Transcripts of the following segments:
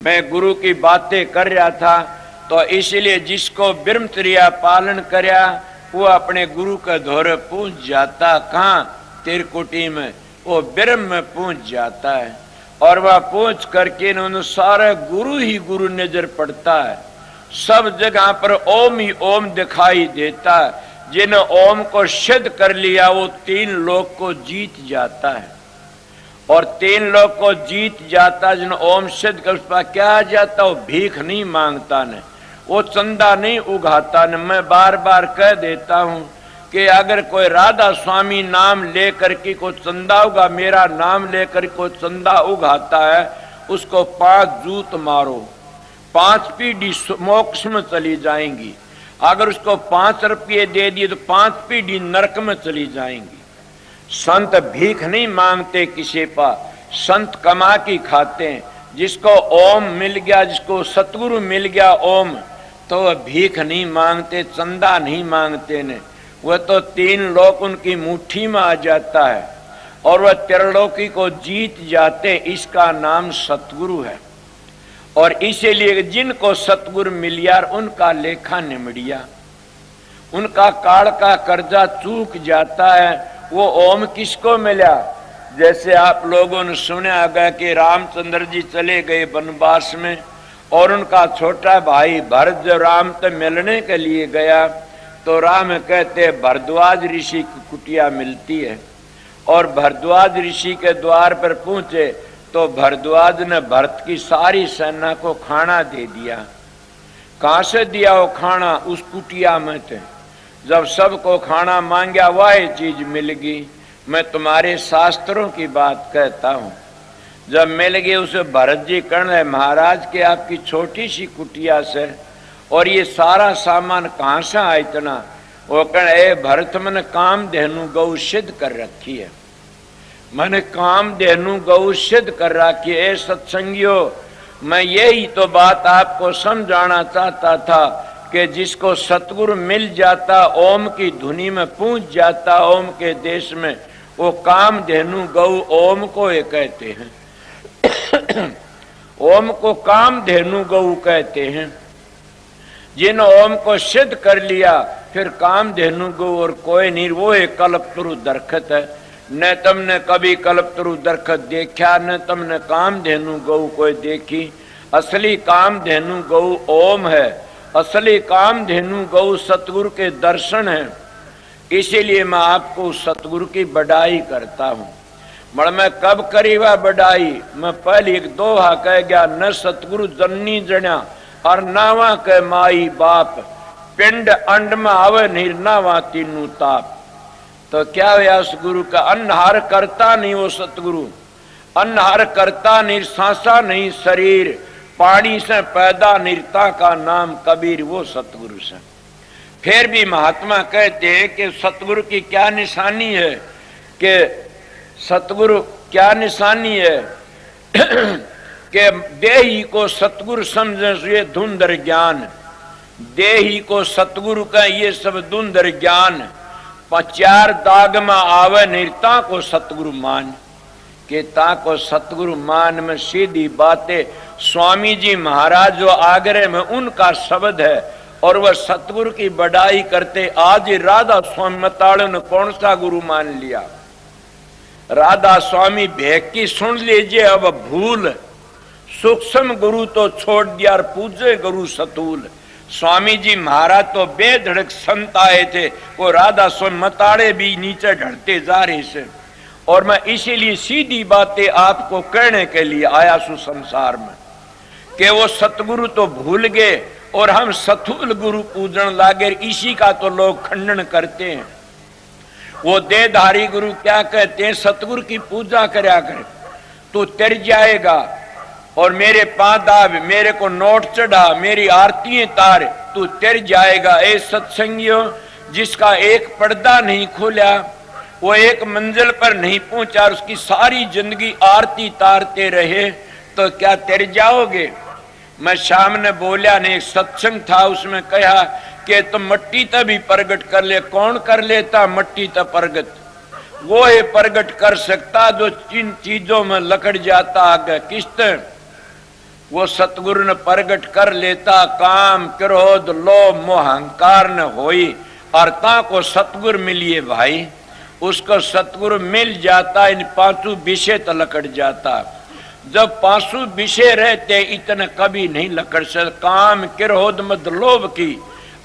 मैं गुरु की बातें कर रहा था, तो इसलिए जिसको ब्रह्मचर्या पालन करया वो अपने गुरु के धोरे पहुंच जाता। कहाँ? त्रिकुटी में, वो ब्रह्म में पहुंच जाता है। और वह पहुंच करके उन्होंने सारे गुरु ही गुरु नजर पड़ता है। सब जगह पर ओम ही ओम दिखाई देता है। जिन्हें ओम को सिद्ध कर लिया वो 3 लोक को जीत जाता है। और 3 लोक को जीत जाता जिन्हें ओम सिद्ध कर, उसका क्या आ जाता? वो भीख नहीं मांगता न, वो चंदा नहीं उगाता न। मैं बार बार कह देता हूं कि अगर कोई राधा स्वामी नाम लेकर के कोई चंदा उगा, मेरा नाम लेकर कोई चंदा उगाता है, उसको 5 जूत मारो, 5 पीढ़ी मोक्ष में चली जाएंगी। अगर उसको 5 रुपये दे दिए तो 5 पीढ़ी नरक में चली जाएंगी। संत भीख नहीं मांगते किसी पर, संत कमा के खाते हैं। जिसको ओम मिल गया, जिसको सतगुरु मिल गया ओम, तो वह भीख नहीं मांगते, चंदा नहीं मांगते ने। वह तो 3 लोक उनकी मुट्ठी में आ जाता है और वह त्रिलोकी को जीत जाते। इसका नाम सतगुरु है। और इसीलिए जिनको सतगुरु मिलिया उनका लेखा निमड़िया, उनका काल का कर्जा चूक जाता है। वो ओम किसको मिला? जैसे आप लोगों ने सुना गया कि रामचंद्र जी चले गए वनवास में और उनका छोटा भाई भरत जब राम से मिलने के लिए गया तो राम कहते भरद्वाज ऋषि की कुटिया मिलती है। और भरद्वाज ऋषि के द्वार पर पहुंचे तो भरद्वाज ने भरत की सारी सेना को खाना दे दिया। कहां से दिया वो खाना? उस कुटिया में थे। जब सबको खाना मांगा वह चीज मिल गई। मैं तुम्हारे शास्त्रों की बात कहता हूं। जब मिल गए उसे भरत जी कहने महाराज के आपकी छोटी सी कुटिया से और ये सारा सामान कहां से आया इतना? वो कहने भरत मैंने काम धेनु गौ सिद्ध कर रखी है, मैंने काम धेनु गौ सिद्ध कर रखी है। सत्संगियों, मैं यही तो बात आपको समझाना चाहता था कि जिसको सतगुरु मिल जाता, ओम की धुनी में पहुंच जाता, ओम के देश में, वो काम धेनु गौ ओम को ये कहते हैं। ओम को काम धेनु गौ कहते हैं। जिन ओम को सिद्ध कर लिया फिर काम धेनु गौ और कोई नहीं। वो एक कल्पतरु दरखत है। न तुमने कभी कल्पतरु दरखत देखा, न तुमने काम धेनु गौ कोई देखी। असली काम धेनु गौ ओम है। असली काम धेनु गौ सतगुरु के दर्शन है। इसीलिए मैं आपको सतगुरु की बड़ाई करता हूं। मगर मैं कब करी वह बड़ाई? मैं पहले एक दोहा कह गया, न सतगुरु जननी जण्या और नावा के माई बाप, पिंड अंड में आवे निर्नावा तीनू ताप। तो क्या हुआ? उस गुरु का अन्नहार करता नहीं वो सतगुरु, अन्नहार करता नहीं, सांसा नहीं शरीर, पानी से पैदा निर्ता का नाम कबीर, वो सतगुरु से। फिर भी महात्मा कहते हैं कि सतगुरु की क्या निशानी है? कि सतगुरु क्या निशानी है? कि देही को सतगुरु समझे ये धुंधर ज्ञान, देही को सतगुरु का ये सब धुंधर ज्ञान। 4 दाग में आवे निर्ता को सतगुरु मान, के ता को सतगुरु मान में सीधी बातें। स्वामी जी महाराज जो आगरे में उनका शब्द है और वह सतगुरु की बड़ाई करते। आज राधा स्वामी मताड़े ने कौन सा गुरु मान लिया? राधा स्वामी भेक की सुन लीजिए। अब भूल सूक्ष्म गुरु तो छोड़ दिया और पूजे गुरु सतूल। स्वामी जी महाराज तो बेधड़क संत आए थे, वो राधा स्वामी मताड़े भी नीचे ढलते जा रहे से। और मैं इसीलिए सीधी बातें आपको कहने के लिए आया सु संसार में कि वो सतगुरु तो भूल गए और हम सतूल गुरु पूजन लागे। इसी का तो लोग खंडन करते हैं। वो देहधारी गुरु क्या कहते हैं? सतगुरु की पूजा करया कर, तू तर जाएगा और मेरे पांव दाब, मेरे को नोट चढ़ा, मेरी आरती तार, तू तर जाएगा। ए सत्संगियों, जिसका एक पर्दा नहीं खोला, वो एक मंजिल पर नहीं पहुंचा, उसकी सारी जिंदगी आरती तारते रहे तो क्या तर जाओगे? मैं सामने बोलिया ने, एक सत्संग था उसमें कहा कि तुम मट्टी तक भी प्रगट कर ले। कौन कर लेता मट्टी तक प्रगट? वो है प्रगट कर सकता जो जिन चीजों में लकड़ जाता आगे किस्त। वो सतगुरु ने प्रगट कर लेता, काम क्रोध लोभ मोह अहंकार न होई, और ता को सतगुरु मिलिए भाई, उसको सतगुरु मिल जाता, इन पांचों विषय तो लकड़ जाता। जब पांचों विषय रहते इतने कभी नहीं लकड़ से, काम क्रोध मद लोभ की,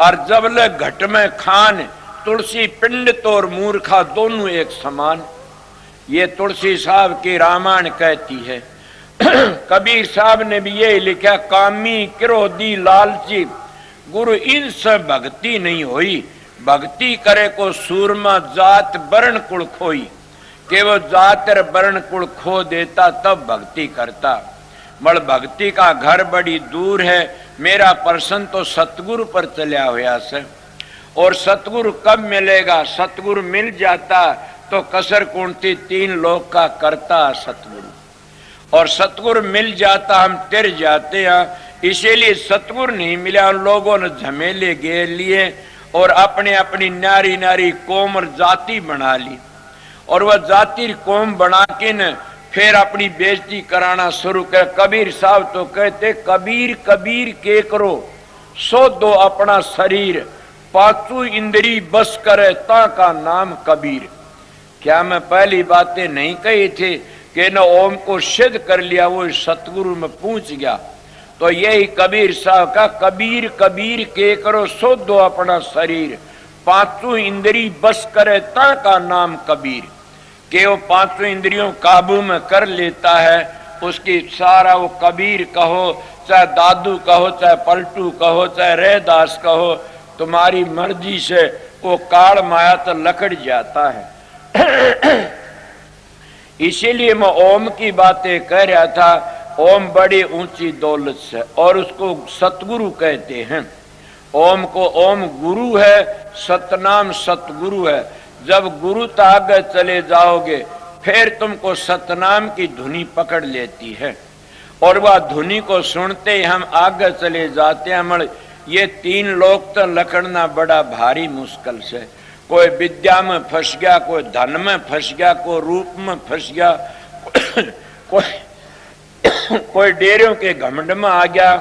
और जब ले घट में खान, तुलसी पिंड तोर मूर्खा दोनों एक समान। ये तुलसी साहब की रामायण कहती है। कबीर साहब ने भी यही लिखा, कामी क्रोधी लालची गुरु इनसे भक्ति नहीं होई, भक्ति करे को सूरमा जात वर्ण कुल खोई, कि वो जात वर्ण कुल खो देता तब भक्ति करता। मल भक्ति का घर बड़ी दूर है, मेरा प्रश्न तो सतगुरु पर चलिया हुआ से। और सतगुरु कब मिलेगा? सतगुरु मिल जाता तो कसर कुंती तीन लोक का करता सतगुरु, और सतगुरु मिल जाता हम तिर जाते हैं। इसीलिए सतगुरु नहीं मिला, उन लोगों ने झमेले घेर लिए और अपने अपनी नारी नारी कौम और जाति बना ली, और वह जाति कौम बना के न फिर अपनी बेइज्जती कराना शुरू कर। कबीर साहब तो कहते, कबीर कबीर के करो सो दो अपना शरीर, पांचों इंद्री बस करे ता का नाम कबीर। क्या मैं पहली बातें नहीं कही थी कि न ओम को सिद्ध कर लिया, वो सतगुरु में पूछ गया। तो यही कबीर साहब का, कबीर कबीर के करो सो दो अपना शरीर, पांचों इंद्री बस करे ता का नाम कबीर। कि वो पांचों इंद्रियों काबू में कर लेता है, उसकी सारा वो कबीर कहो, चाहे दादू कहो, चाहे पलटू कहो, चाहे रैदास कहो, तुम्हारी मर्जी से वो काल माया तो लकड़ जाता है। इसीलिए मैं ओम की बातें कह रहा था। ओम बड़ी ऊंची दौलत से, और उसको सतगुरु कहते हैं। ओम को ओम गुरु है, सतनाम सतगुरु है। जब गुरु तक आगे चले जाओगे फिर तुमको सतनाम की धुनी पकड़ लेती है, और वह धुनी को सुनते ही हम आगे चले जाते हैं। मगर ये तीन लोग तो लकड़ना बड़ा भारी मुश्किल से। कोई विद्या में फंस गया, कोई धन में फंस गया, कोई रूप में फंस गया, कोई डेरों के घमंड में आ गया,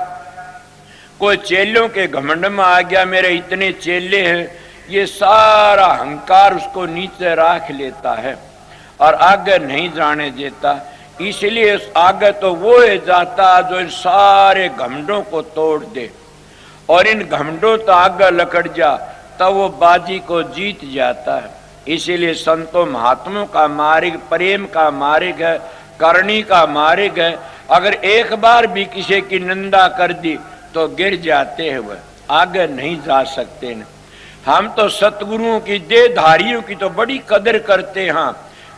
कोई चेलों के घमंड में आ गया, मेरे इतने चेले हैं। ये सारा अहंकार उसको नीचे रख लेता है और आगे नहीं जाने देता। इसलिए आगे तो वो है जाता जो इन सारे घमंडों को तोड़ दे, और इन घमंडों तो आगे लकड़ जा तब वो बाजी को जीत जाता है। इसीलिए संतों महात्मों का मार्ग प्रेम का मार्ग है, करनी का मार्ग है। अगर एक बार भी किसी की निंदा कर दी तो गिर जाते हैं, वह आगे नहीं जा सकते न। हम तो सतगुरुओं की देहधारियों की तो बड़ी कदर करते हैं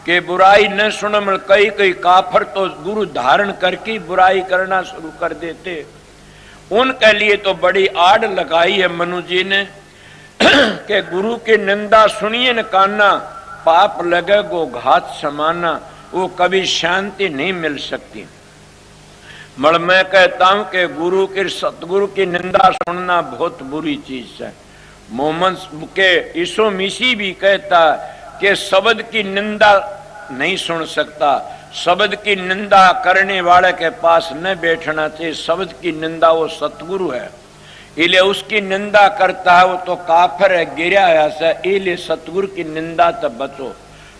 कि बुराई न सुन। कई कई काफर तो गुरु धारण करके बुराई करना शुरू कर देते। उनके लिए तो बड़ी आड़ लगाई है मनु जी ने कि गुरु की निंदा सुनिए न काना, पाप लगे गो घात समाना, वो कभी शांति नहीं मिल सकती। मगर मैं कहता हूं कि गुरु की सतगुरु की निंदा सुनना बहुत बुरी चीज है। मोहम्मद के यीशु मसीह भी कहता कि शब्द की निंदा नहीं सुन सकता, शब्द की निंदा करने वाले के पास न बैठना चाहिए। शब्द की निंदा वो सतगुरु है, इसलिए उसकी निंदा करता है वो तो काफिर है, गिरा है। इसलिए सतगुरु की निंदा तो बचो।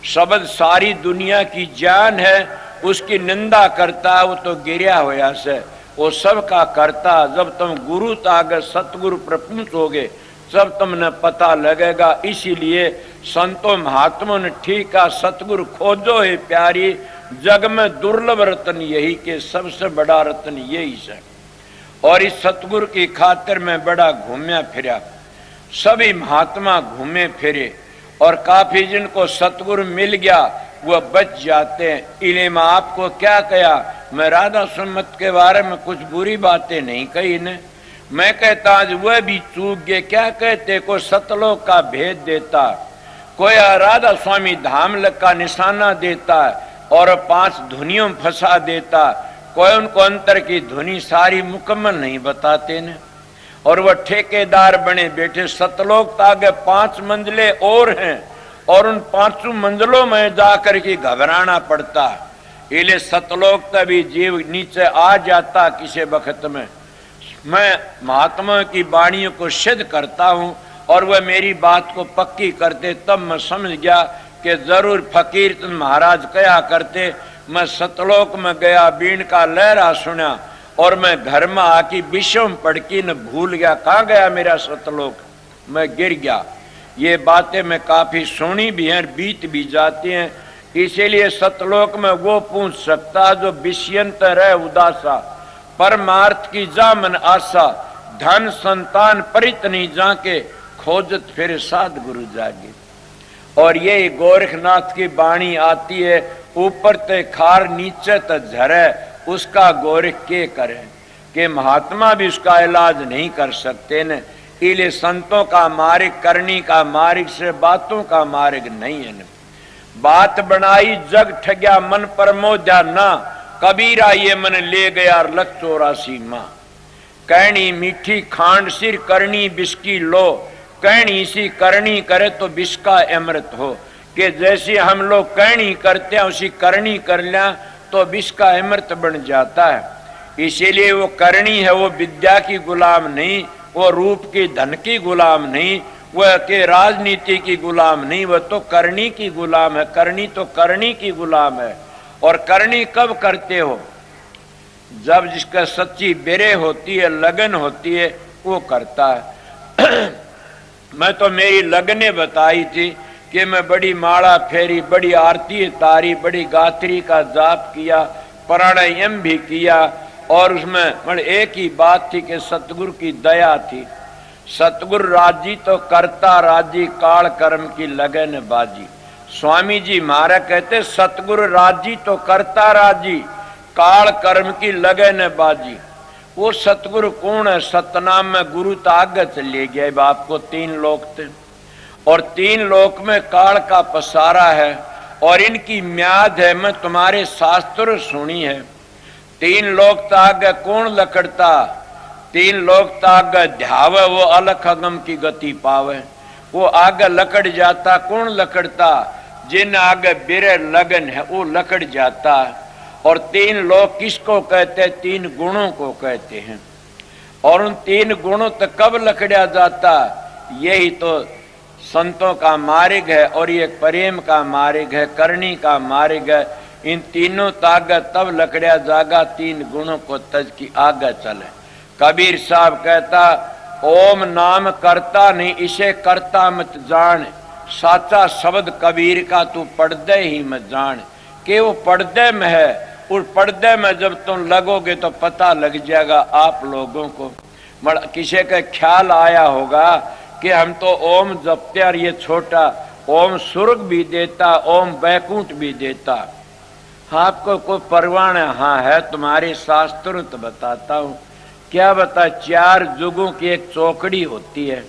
शब्द सारी दुनिया की जान है, उसकी निंदा करता है वो तो गिरा होया से, वो सबका करता। जब तुम गुरु तागे सतगुरु पर पहुंचोगे सब तुमने पता लगेगा। इसीलिए संतों महात्मों ने ठीक है, सतगुरु खोजो है प्यारी, जग में दुर्लभ रत्न यही के सबसे बड़ा रत्न यही है। और इस सतगुरु की खातिर में बड़ा घूमया फिरा, सभी महात्मा घूमे फिरे, और काफी जिनको सतगुरु मिल गया वह बच जाते हैं। इन्हें मैं आपको क्या कहा, मैं राधा सुन्नत के बारे में कुछ बुरी बातें नहीं कही ने। मैं कहता आज वह भी चूक गए। क्या कहते, कोई सतलोक का भेद देता, कोई राधा स्वामी धाम का निशाना देता और 5 धुनियों में फंसा देता, कोई उनको अंतर की धुनी सारी मुकम्मल नहीं बताते ने, और वह ठेकेदार बने बैठे। सतलोक आगे 5 मंजिलें और हैं, और उन 5 मंजिलों में जाकर के घबराना पड़ता इले सतलोक तभी जीव नीचे आ जाता किसी वक्त में। मैं महात्मा की वाणियों को सिद्ध करता हूँ और वह मेरी बात को पक्की करते, तब मैं समझ गया कि जरूर फकीर महाराज कहा करते। मैं सतलोक में गया, बीण का लहरा सुना और मैं घर में आकी विषम पड़की न भूल गया, कहाँ गया मेरा सतलोक, मैं गिर गया। ये बातें मैं काफी सुनी भी हैं, बीत भी जाती हैं। इसीलिए सतलोक में वो पूछ सकता जो विषयंत रहे उदासा, परमार्थ की जा मन आशा, धन संतान परित नहीं जाके, खोजत फिर साध गुरु जागे। और ये गोरखनाथ की वाणी आती है, ऊपर ते खार नीचे ते झरे, उसका गोरख के करे, कि महात्मा भी उसका इलाज नहीं कर सकते न। इले संतों का मार्ग करनी का मार्ग से बातों का मार्ग नहीं है न। बात बनाई जग ठग्या मन पर मोजा ना, कबीरा ये मन ले गया लख 84 माँ। कहनी मीठी खांड सिर करनी बिस्की लो, कहनी सी करनी करे तो बिस्का अमृत हो। कि जैसे हम लोग कहनी करते हैं उसी करनी कर लिया तो बिस्का अमृत बन जाता है। इसीलिए वो करनी है, वो विद्या की गुलाम नहीं, वो रूप की धन की गुलाम नहीं, वह के राजनीति की गुलाम नहीं, वह तो करनी की गुलाम है। करनी तो करनी की गुलाम है। और करनी कब करते हो, जब जिसका सच्ची बेरे होती है, लगन होती है, वो करता है। मैं तो मेरी लगने बताई थी कि मैं बड़ी माला फेरी, बड़ी आरती तारी, बड़ी गात्री का जाप किया, प्राणायाम भी किया। और उसमें एक ही बात थी कि सतगुरु की दया थी। सतगुरु राजी तो करता राजी, काल कर्म की लगन बाजी। स्वामी जी महाराज कहते सतगुरु राजी तो करता राजी, काल कर्म की लगन बाजी। वो सतगुरु कौन है? सतनाम में गुरु तागत ले गया। बाप को 3 लोक थे और 3 लोक में काल का पसारा है और इनकी म्याद है। मैं तुम्हारे शास्त्र सुनी है। 3 लोक ताग कौन लकड़ता? 3 लोक ताग ध्यावे वो अलख अगम की गति पावे। वो आगे लकड़ जाता, कौन लकड़ता? जिन आगे बिरे लगन है वो लकड़ जाता। और 3 लोक किसको कहते? 3 गुणों को कहते हैं। और उन 3 गुणों तक कब लकड़ा जाता? यही तो संतों का मार्ग है और ये प्रेम का मार्ग है, करनी का मार्ग है। इन तीनों ताकत तब लकड़ा जागा, 3 गुणों को तज की आगे चले। कबीर साहब कहता ओम नाम करता नहीं, इसे करता मत जान। साचा शब्द कबीर का तू पर्दे ही मत जान। कि वो पर्दे में है, उस पर्दे में जब तुम लगोगे तो पता लग जाएगा आप लोगों को। किसी का ख्याल आया होगा कि हम तो ओम जपते और ये छोटा ओम स्वर्ग भी देता, ओम बैकुंठ भी देता। आपको कोई परवाह है? हाँ है, तुम्हारे शास्त्रों तो बताता हूँ। क्या बता? 4 जुगों की एक चौकड़ी होती है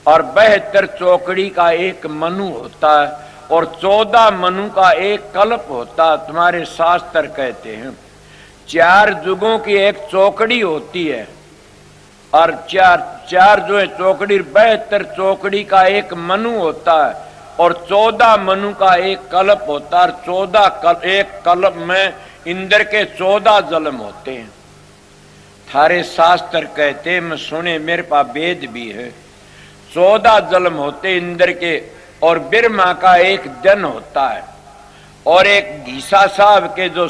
और 72 चौकड़ी का एक मनु होता है और 14 मनु का एक कल्प होता। तुम्हारे शास्त्र कहते हैं 4 जुगों की एक चौकड़ी होती है और चार जो है चौकड़ी, 72 चौकड़ी का एक मनु होता है और 14 मनु का एक कल्प होता है। 14 एक कल्प में इंद्र के 14 जन्म होते हैं। थारे शास्त्र कहते हैं, मैं सुने, मेरे पास वेद भी है। 14 जन्म होते इंद्र के और ब्रह्मा का एक दिन होता है। और एक घीसा साहब के जो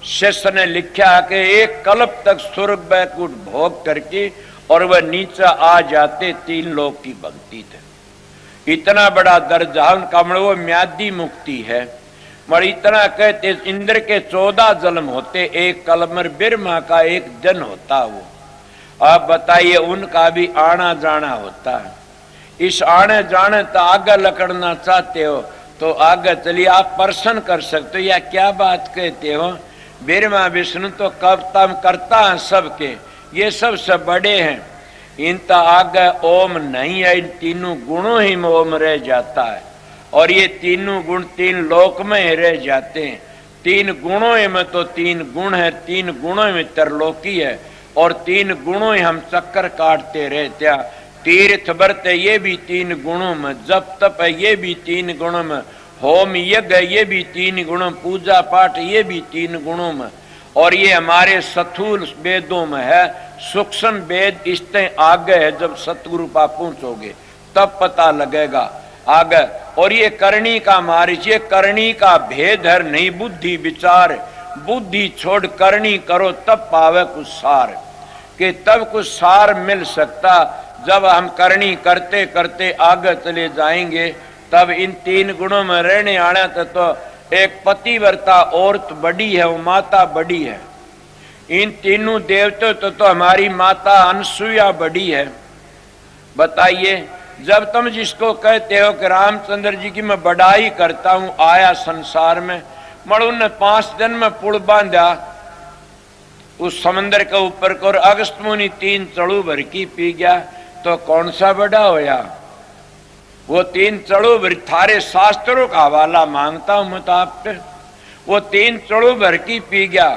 शिष्य ने लिखा कि एक कल्प तक स्वर्ग बैकुंठ भोग करके और वह नीचे आ जाते, 3 लोक की भक्ति थे। इतना बड़ा दर्जा उनका, वो म्यादी मुक्ति है। मगर इतना कहते इंद्र के 14 जन्म होते, एक कल्प में ब्रह्मा का एक दिन होता। वो आप बताइए, उनका भी आना जाना होता है। इस आने जाने तो आगे लकड़ना चाहते हो तो आगे चलिए, आप प्रश्न कर सकते हो या क्या बात कहते हो? ब्रह्मा विष्णु तो कब तम करता है सबके, ये सबसे बड़े हैं। इन तो आगे ओम नहीं है, इन तीनों गुणों ही में ओम रह जाता है। और ये तीनों गुण 3 लोक में ही रह जाते हैं। 3 गुणों में तो 3 गुण है, 3 गुणों में त्रिलोकी है और 3 गुणों ही हम चक्कर काटते रहते हैं। तीर्थ व्रत है ये भी 3 गुणों में, जप तप है ये भी 3 गुणों में, होम यज्ञ ये भी 3 गुणों, पूजा पाठ ये भी 3 गुणों में, और ये हमारे स्थूल वेदों में है। सूक्ष्म वेद इससे आगे है, जब सतगुरु पा पहुंचोगे तब पता लगेगा आगे। और ये करणी का मार्ग, ये करणी का भेद है, नहीं बुद्धि विचार, बुद्धि छोड़ करणी करो तब पावे कुछ सार, कि तब कुछ सार मिल सकता। जब हम करणी करते करते आगे चले जाएंगे तब इन 3 गुणों में रहने आना तो एक पतिव्रता औरत बड़ी है, वो माता बड़ी है। इन तीनों देवतों तो हमारी माता अनसुईया बड़ी है। बताइए, जब तुम जिसको कहते हो कि रामचंद्र जी की मैं बड़ाई करता हूं, आया संसार में, मड़ू ने 5 दिन में पुल बांधा उस समंदर के ऊपर को, और अगस्त मुनि 3 चड़ू भर की पी गया, तो कौन सा बड़ा होया? वो 3 चड़ू भर, थारे शास्त्रों का हवाला मांगता हूं मैं तो आप पे, वो 3 चड़ू भर की पी गया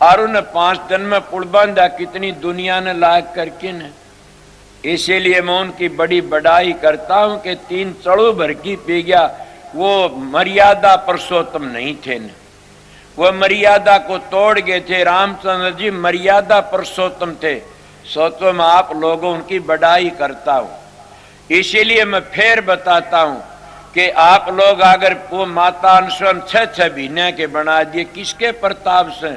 और उन्हें 5 दिन में पुल बांधा। कितनी दुनिया ने लायक करके ने, इसीलिए मैं उनकी बड़ी बड़ाई करता हूं कि 3 चड़ू भर की पी गया। वो मर्यादा पुरुषोत्तम नहीं थे न, वो मर्यादा को तोड़ गए थे। रामचंद्र जी मर्यादा पुरुषोत्तम थे। सोचो मैं आप लोगों उनकी बड़ाई करता हूं। इसीलिए मैं फिर बताता हूं कि आप लोग अगर वो माता अनुसरण 6 महीने के बना दिए, किसके प्रताप से?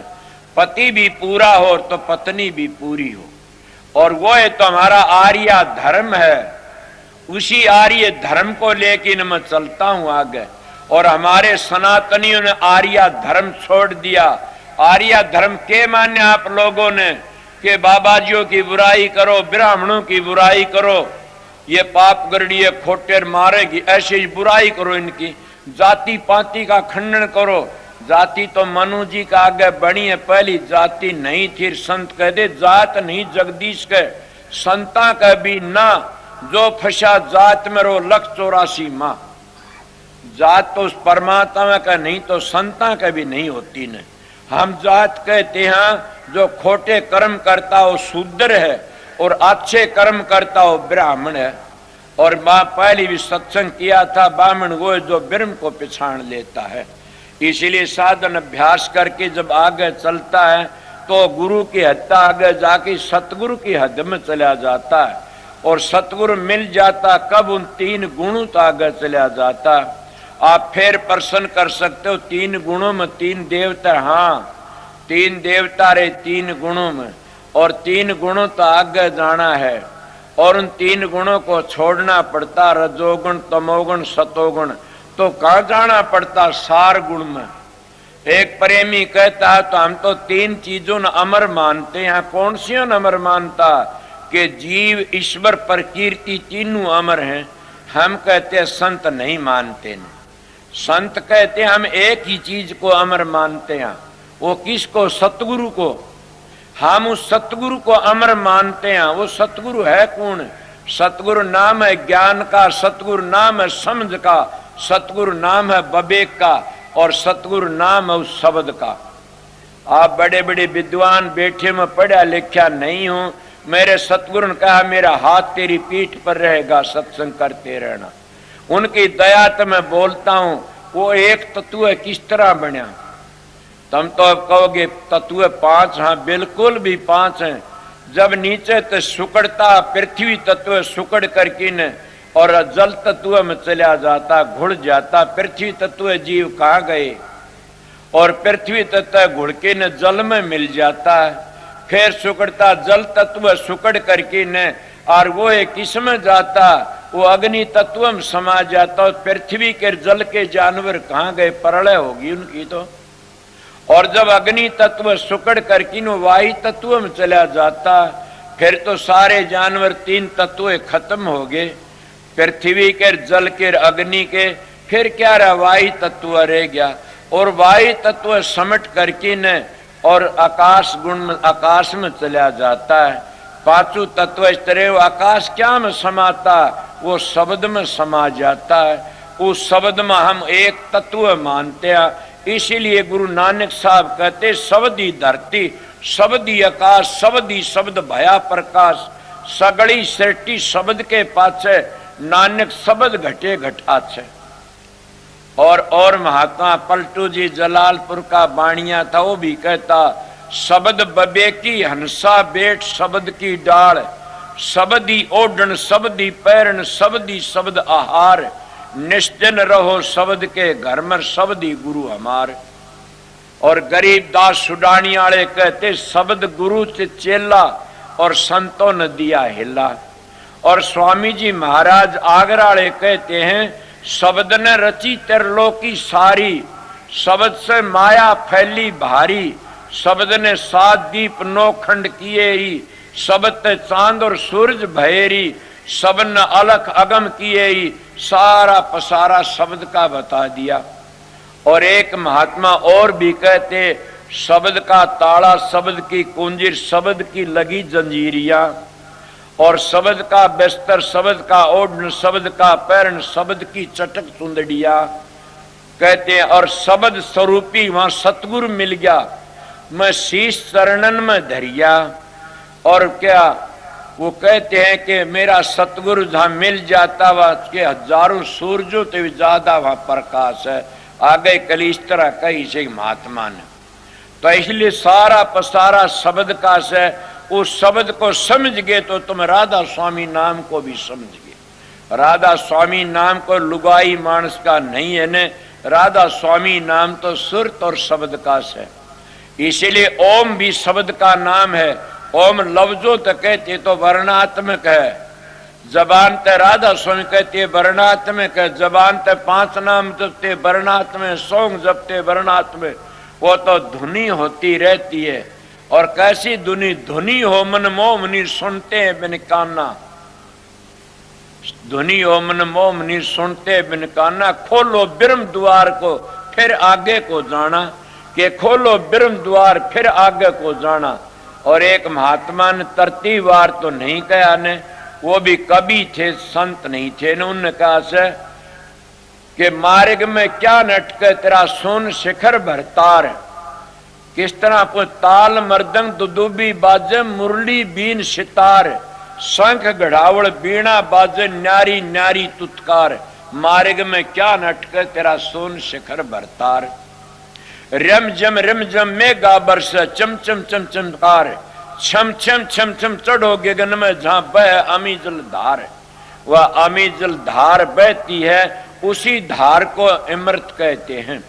पति भी पूरा हो तो पत्नी भी पूरी हो, और वो है तो हमारा आर्य धर्म है। उसी आर्य धर्म को लेकर मैं चलता हूं आगे। और हमारे सनातनियों ने आर्य धर्म छोड़ दिया। आर्य धर्म के माने आप लोगों ने कि बाबाजियों की बुराई करो, ब्राह्मणों की बुराई करो, ये पाप गरड़िए खोटेर मारेगी, ऐसे ही बुराई करो इनकी। जाति पाति का खंडन करो। जाति तो मनु जी का आगे बनी है, पहली जाति नहीं थी। संत कह दे जात नहीं जगदीश के, संता का भी ना, जो फंसा जात में रो 184 माँ। जात तो उस परमात्मा का नहीं तो संता का भी नहीं होती न। हम जात कहते हैं जो खोटे कर्म करता हो शूद्र है, और अच्छे कर्म करता हो ब्राह्मण है। और माँ पहले भी सत्संग किया था, ब्राह्मण वो है जो ब्रह्म को पहचान लेता है। इसीलिए साधन अभ्यास करके जब आगे चलता है तो गुरु की हद तक आगे जाके सतगुरु की हद में चला जाता है। और सतगुरु मिल जाता कब? उन 3 गुणों तक आगे चला जाता। आप फिर प्रश्न कर सकते हो 3 गुणों में 3 देवता, हाँ 3 देवता रहे 3 गुणों में, और 3 गुणों तो आगे जाना है। और उन 3 गुणों को छोड़ना पड़ता, रजोगुण तमोगुण सतोगुण। तो कहां जाना पड़ता? सार गुण में। एक प्रेमी कहता है तो हम तो 3 चीजों ने अमर मानते हैं। कौन सी अमर मानता? कि जीव ईश्वर प्रकृति तीनों अमर हैं। हम कहते हैं संत नहीं मानते न। संत कहते हैं हम एक ही चीज को अमर मानते हैं। वो किसको? सतगुरु को। हम उस सतगुरु को अमर मानते हैं। वो सतगुरु है कौन? सतगुरु नाम है ज्ञान का, सतगुरु नाम है समझ का, सतगुरु नाम है विवेक का, और सतगुरु नाम है उस शब्द का। आप बड़े बड़े विद्वान बैठे में पढ़ा लिखा नहीं हूं, मेरे सतगुरु ने कहा मेरा हाथ तेरी पीठ पर रहेगा, सत्संग करते रहना। उनकी दया तो मैं बोलता हूं। वो एक तत्व है, किस तरह बना? तुम तो अब कहोगे तत्व 5, हाँ बिल्कुल भी 5 हैं। जब नीचे तो सुकड़ता पृथ्वी तत्व सुकड़ करके न, और जल तत्व में चला जाता, घुड़ जाता। पृथ्वी तत्व जीव कहाँ गए? और पृथ्वी तत्व घुड़ के न जल में मिल जाता है। फिर सुकड़ता जल तत्व सुकड़ करके न, और वो एक किसमें जाता? वो अग्नि तत्व में समा जाता। और पृथ्वी के जल के जानवर कहाँ गए? प्रलय होगी उनकी तो। और जब अग्नि तत्व सुकड़ करके वो वायु तत्व में चला जाता, फिर तो सारे जानवर 3 तत्व खत्म हो गए। पृथ्वी के, जल के, अग्नि के, फिर क्या रहा? वायु तत्व रह गया। और वायु तत्व समट करके न, और आकाश गुण में, आकाश में चला जाता है। 5 तत्व इस तरह। आकाश क्या में समाता? वो शब्द में समा जाता है। उस शब्द में हम एक तत्व मानते हैं। इसीलिए गुरु नानक साहब कहते शब्दी धरती, शब्दी आकाश, शब्दी शब्द भया प्रकाश, सगड़ी सृष्टि शब्द के पाछे, नानक शब्द घटे घटाछे। और महात्मा पलटू जी जलालपुर का बाणिया था, वो भी कहता शब्द बबे की हंसा बेट शब्द की डाल, शब्दी ओढ़न शब्दी पैरन शब्दी शब्द आहार, निश्चिन रहो शब्द के घर में शब्दी गुरु हमार। और गरीबदास सुडानी वाले कहते शब्द गुरु से चेला और संतों ने दिया हिला। और स्वामी जी महाराज आगरा वाले कहते हैं शब्द ने रची त्रिलोकी सारी, शब्द से माया फैली भारी, शब्द ने 7 दीप 9 खंड किए ही, शब्द ते चांद और सूरज भयेरी, शब्द ने अलख अगम किए ही, सारा पसारा शब्द का बता दिया। और एक महात्मा और भी कहते शब्द का ताला शब्द की कुंजीर शब्द की लगी जंजीरिया, और शब्द का बिस्तर शब्द का ओढ़न शब्द का पैरन शब्द की चटक सुंदड़िया कहते हैं। और शब्द स्वरूपी वहां सतगुरु मिल गया, मैं शीश चरणन में धरिया। और क्या वो कहते हैं कि मेरा सतगुरु जहां मिल जाता वह के हजारों सूरजों से भी ज्यादा वहां प्रकाश है। आगे कलिस्तर कही से महात्मा ने, तो इसलिए सारा पसारा शब्द का से, उस शब्द को समझ गए तो तुम राधा स्वामी नाम को भी समझ गए। राधा स्वामी नाम को लुगाई मानस का नहीं है ने, राधा स्वामी नाम तो सुरत और शब्द का है। इसीलिए ओम भी शब्द का नाम है। ओम लफ्जों तक कहते तो वर्णात्मक है, जबान ते राधा स्वामी कहते वर्णात्मक है, जबान ते 5 नाम जपते वर्णात्मक, सौंग जपते वर्णात्मक, वो तो धुनी होती रहती है। और कैसी धुनी, धुनी हो मन मोह मनी सुनते हैं बिन काना, धुनी हो मन मोह मनी सुनते बिन काना, खोलो ब्रह्म द्वार को फिर आगे को जाना, के खोलो ब्रह्म द्वार फिर आगे को जाना। और एक महात्मा ने तरतीबार तो नहीं कहा ने, वो भी कवि थे संत नहीं थे ने, उन्होंने कहा से कि मार्ग में क्या नटके तेरा सोन शिखर भरतार, किस तरह को ताल मर्दंग दुदुबी बाजे मुरली बीन सितार, शंख घड़ावड़ बीणा बाजे न्यारी न्यारी तुतकार, मार्ग में क्या नटके तेरा सोन शिखर भरतार। रिम जम में गाबर से चम चम चम चमकार, छम छम छम छम चढ़ो गगन में जहां बह अमी जल धार। वह अमी जल धार बहती है, उसी धार को अमृत कहते हैं।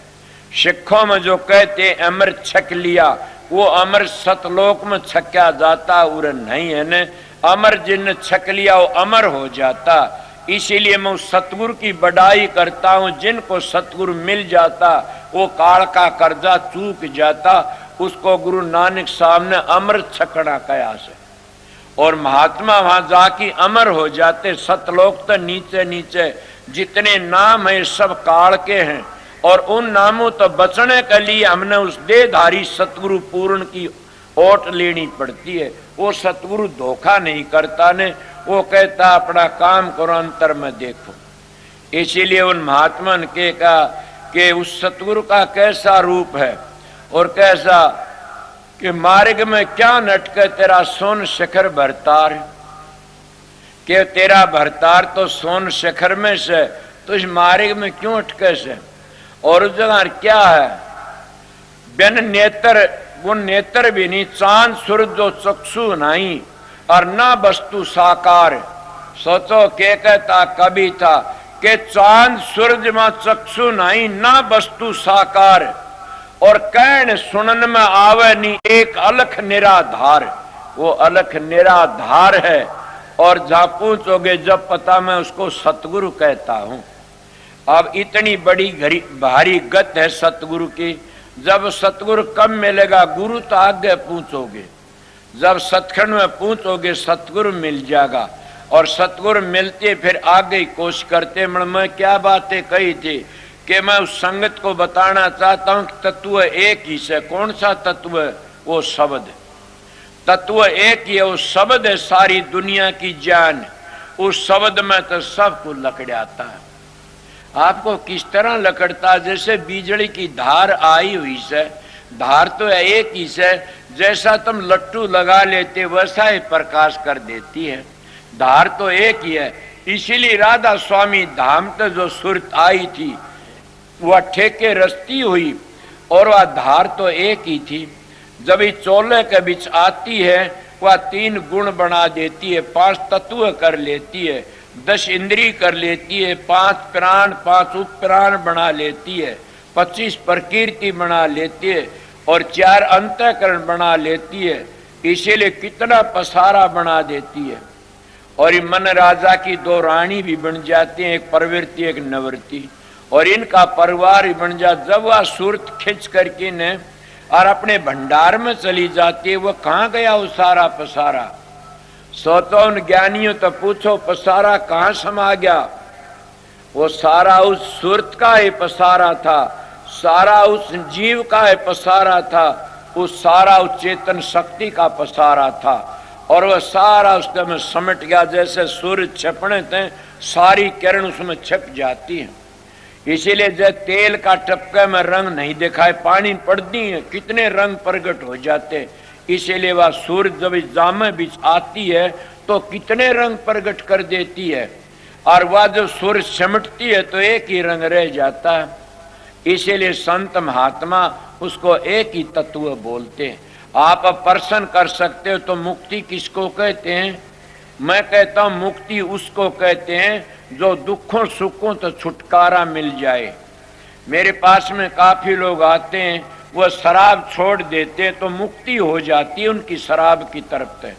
सिखों में जो कहते अमृत छक लिया, वो अमृत सतलोक में छक्या जाता उर नहीं है ने, अमर जिन छक लिया वो अमर हो जाता। इसीलिए मैं सतगुरु की बड़ाई करता हूं, जिनको सतगुरु मिल जाता वो काल का कर्जा चूक जाता, उसको गुरु नानक साहब ने अमृत छकना कया से। और महात्मा वहां जाके अमर हो जाते। सतलोक तो नीचे नीचे जितने नाम है सब काल के हैं, और उन नामों तो बचने के लिए हमने उस देहधारी सतगुरु पूर्ण की ओट लेनी पड़ती है। वो सतगुरु धोखा नहीं करता ने, वो कहता अपना काम करो अंतर में देखो। इसीलिए उन महात्मा ने कहा कि उस सतगुरु का कैसा रूप है और कैसा कि मार्ग में क्या नटके तेरा सोन शिखर भरतार, कि तेरा भरतार तो सोन शिखर में से, तो इस मार्ग में क्यों अटके से। और उस जगह क्या है, बिन नेत्र, वो नेत्र भी नहीं, चांद सूरज जो चक्षु नहीं, और ना वस्तु साकार। सोचो के कहता कभी था कि चांद सूरज में चक्षु नहीं, ना वस्तु साकार, और कहन सुनन में आवे नहीं एक अलख निराधार। वो अलख निराधार है, और जहां पूछोगे जब पता मैं उसको सतगुरु कहता हूं। अब इतनी बड़ी भारी गत है सतगुरु की। जब सतगुरु कब मिलेगा, गुरु तो आगे पूछोगे, जब सतखंड में पूछोगे सतगुरु मिल जाएगा। और सतगुरु मिलते फिर आगे ही कोशिश करते। मैं क्या बातें कही थी कि मैं उस संगत को बताना चाहता हूं कि तत्व एक ही से। कौन सा तत्व है? वो शब्द। तत्व एक ही है, वो शब्द है सारी दुनिया की जान। उस शब्द में तो सबको लकड़ाता है। आपको किस तरह लकड़ता, जैसे बिजली की धार आई हुई से, धार तो है एक ही से, जैसा तुम लट्टू लगा लेते वैसा ही प्रकाश कर देती है। धार तो एक ही है। इसीलिए राधा स्वामी धाम तो जो सुरत आई थी, वह ठेके रस्ती हुई और वह धार तो एक ही थी। जब इस चोले के बीच आती है वह 3 गुण बना देती है, 5 तत्व कर लेती है, 10 इंद्री कर लेती है, 5 प्राण 5 उपप्राण बना लेती है, 25 प्रकृति बना लेती है और 4 अंतःकरण बना लेती है। इसीलिए कितना पसारा बना देती है। और मन राजा की 2 रानी भी बन जाती हैं, एक प्रवृत्ति एक निवृत्ति, और इनका परिवार भी बन जा। जब वह सूरत खींच करके ने और अपने भंडार में चली जाती है, वो कहाँ गया वो सारा पसारा? सो तो उन ज्ञानियों तो पूछो पसारा कहाँ समा गया? वो सारा उस सूरत का ही पसारा था, सारा उस जीव का ही पसारा था, उस सारा उस चेतन शक्ति का पसारा था। और वह सारा उसमें समेट गया। जैसे सूरज छिपने थे सारी किरण उसमें छिप जाती है। इसीलिए जब तेल का टपके में रंग नहीं दिखाए, पानी पड़ती है कितने रंग प्रकट हो जाते। इसीलिए वह सूरज जब इस जामे बीच आती है तो कितने रंग प्रकट कर देती है, और वह जब सूरज सिमटती है तो एक ही रंग रह जाता है। इसीलिए संत महात्मा उसको एक ही तत्व बोलते हैं। आप प्रश्न कर सकते हो तो मुक्ति किसको कहते हैं? मैं कहता हूं मुक्ति उसको कहते हैं जो दुखों सुखों तो छुटकारा मिल जाए। मेरे पास में काफी लोग आते हैं, वह शराब छोड़ देते तो मुक्ति हो जाती है उनकी शराब की तरफ से।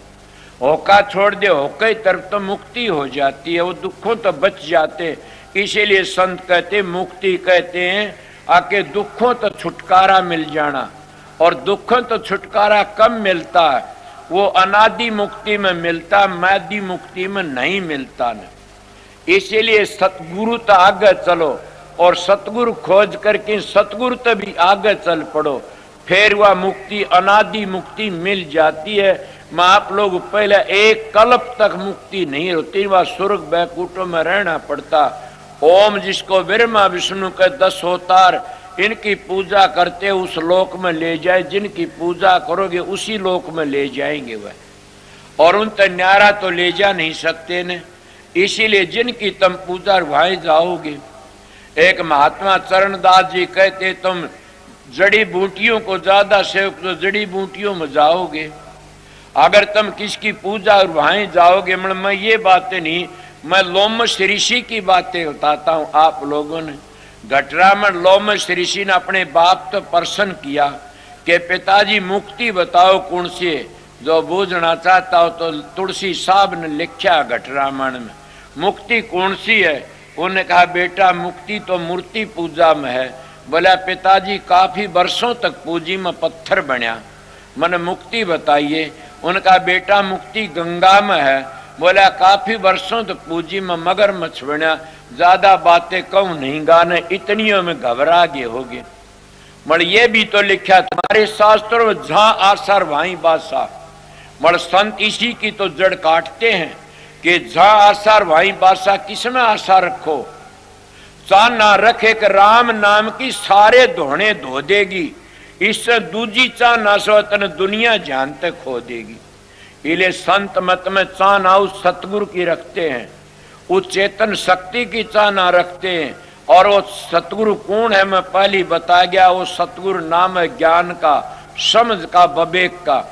होका छोड़ दे होके की तरफ तो मुक्ति हो जाती है, वो दुखों तो बच जाते। इसीलिए संत कहते मुक्ति कहते हैं आके दुखों तो छुटकारा मिल जाना। और दुखों तो छुटकारा कब मिलता है? वो अनादि मुक्ति में मिलता, मादी मुक्ति में नहीं मिलता न। इसीलिए सतगुरु तो आगे चलो और सतगुरु खोज करके सतगुरु तो भी आगे चल पड़ो, फिर वह मुक्ति अनादि मुक्ति मिल जाती है। मैं आप लोग पहले एक कल्प तक मुक्ति नहीं होती, वह स्वर्ग बैकुंठों में रहना पड़ता। ओम जिसको ब्रह्मा विष्णु के 10 अवतार इनकी पूजा करते उस लोक में ले जाए, जिनकी पूजा करोगे उसी लोक में ले जाएंगे वह, और उन तक न्यारा तो ले जा नहीं सकते ने। इसीलिए जिनकी तुम पूजा वहां जाओगे। एक महात्मा चरणदास जी कहते तुम जड़ी बूटियों को ज्यादा सेवक तो जड़ी बूटियों में जाओगे, अगर तुम किसकी पूजा और वहां जाओगे। मैं ये बातें नहीं, मैं लोमश ऋषि की बातें बताता हूं आप लोगों ने। घटरा में लोमश ऋषि ने अपने बाप तो प्रश्न किया कि पिताजी मुक्ति बताओ कौन सी है? जो बूझना चाहता हो तो तुलसी साहब ने लिखा घटरामायण में मुक्ति कौन सी है। उन्होंने कहा बेटा मुक्ति तो मूर्ति पूजा में है। बोला पिताजी काफी वर्षों तक पूजी में पत्थर बना, मैंने मुक्ति बताइए। उनका बेटा मुक्ति गंगा में है। बोला काफी वर्षों तक पूजी में मगरमच्छ बना, ज्यादा बातें कहूं नहीं गाने, इतनियों में घबरा गए होगे। मगर ये भी तो लिखा तुम्हारे शास्त्रों में जहां आसार वहीं बासा। मगर संत इसी की तो जड़ काटते हैं कि जहां आसार वहीं बासा। किसमें आशा रखो? चा ना रखे कि राम नाम की सारे धोने धो देगी, इससे दूजी चा ना सो तन दुनिया जान तक खो देगी। इले संत मत में चा ना उस सतगुरु की रखते हैं, उस चेतन शक्ति की चा ना रखते हैं। और वो सतगुरु कौन है मैं पहले बता गया। वो सतगुरु नाम है ज्ञान का, समझ का, विवेक का।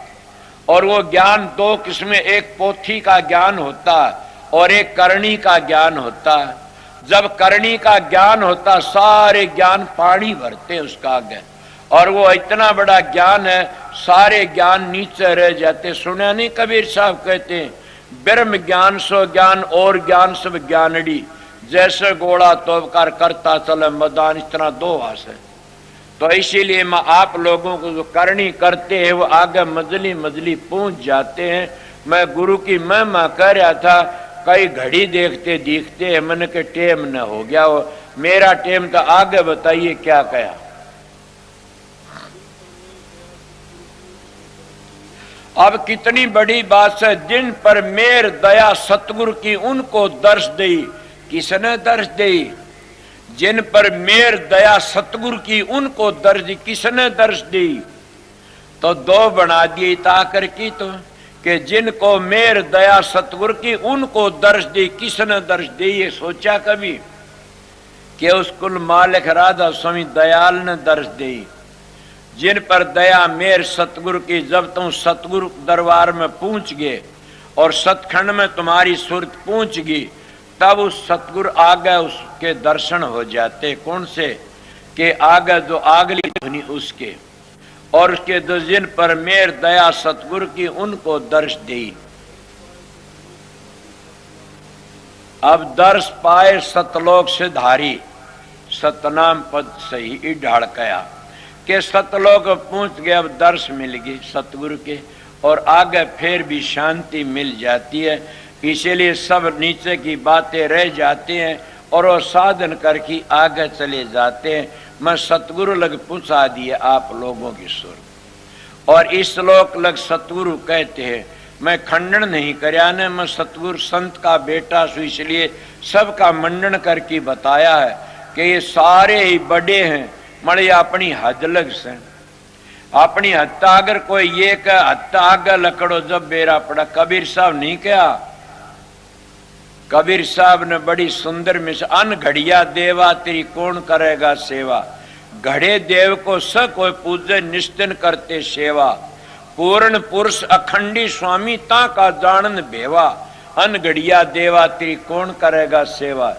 और वो ज्ञान 2 किस्में, एक पोथी का ज्ञान होता है और एक करणी का ज्ञान होता है। जब करणी का ज्ञान होता सारे ज्ञान पानी भरते उसका आगे, और वो इतना बड़ा ज्ञान है सारे ज्ञान नीचे रह जाते। सुना नहीं कबीर साहब कहते हैं ब्रह्म ज्ञान सो ज्ञान और ज्ञान सब ज्ञानड़ी, जैसे घोड़ा तोबकार करता चले मैदान, इस तरह 2 हाथ है। तो इसीलिए मैं आप लोगों को जो करनी करते हैं वो आगे मजली मजली पहुंच जाते हैं। मैं गुरु की महिमा कह रहा था, कई घड़ी देखते दिखते हैं, मन के टेम न हो गया वो मेरा टेम। तो आगे बताइए क्या कहा। अब कितनी बड़ी बात है, जिन पर मेर दया सतगुरु की उनको दर्श दी। किसने दर्श दी? जिन पर मेर दया सतगुरु की उनको दर्श दी। किसने दर्श दी? तो 2 बना दिए ताकर की तो कि जिनको मेर दया सतगुरु की उनको दर्श दी। किसने दर्श दी? ये सोचा कभी कि उस कुल मालिक राधा स्वामी दयाल ने दर्श दी, जिन पर दया मेर सतगुरु की। जब तुम सतगुरु दरबार में पहुंच गए और सतखंड में तुम्हारी सूरत पहुंच गई, तब उस सतगुरु आगे उसके दर्शन हो जाते। कौन से? के आगे जो आगली ध्वनि उसके, और उसके दो जिन पर मेर दया सतगुरु की, उनको दर्श दी। अब दर्श पाए सतलोक से धारी, सतनाम पद सही ढाड़ कया के सतलोक पहुंच गए। अब दर्श मिल गई सतगुरु के, और आगे फिर भी शांति मिल जाती है। इसीलिए सब नीचे की बातें रह जाती हैं और वो साधन करके आगे चले जाते हैं। मैं सतगुरु लग पहुंचा दिए आप लोगों की सुर, और इस श्लोक लग सतगुरु कहते हैं, मैं खंडन नहीं करया ने, मैं सतगुरु संत का बेटा सु, इसलिए सबका मंडन करके बताया है कि ये सारे ही बड़े हैं। मड़े अपनी हद लग से, अपनी हत्या अगर कोई ये कह हत्या आगे लकड़ो जब बेरा पड़ा। कबीर साहब नहीं कहा? कबीर साहब ने बड़ी सुंदर मिस, अन घड़िया देवा तेरी कौन करेगा सेवा, घड़े देव को स कोई पूजे निश्चिन करते सेवा, पूर्ण पुरुष अखंडी स्वामी ता का जानन भेवा, अन घड़िया देवा तेरी कौन करेगा सेवा।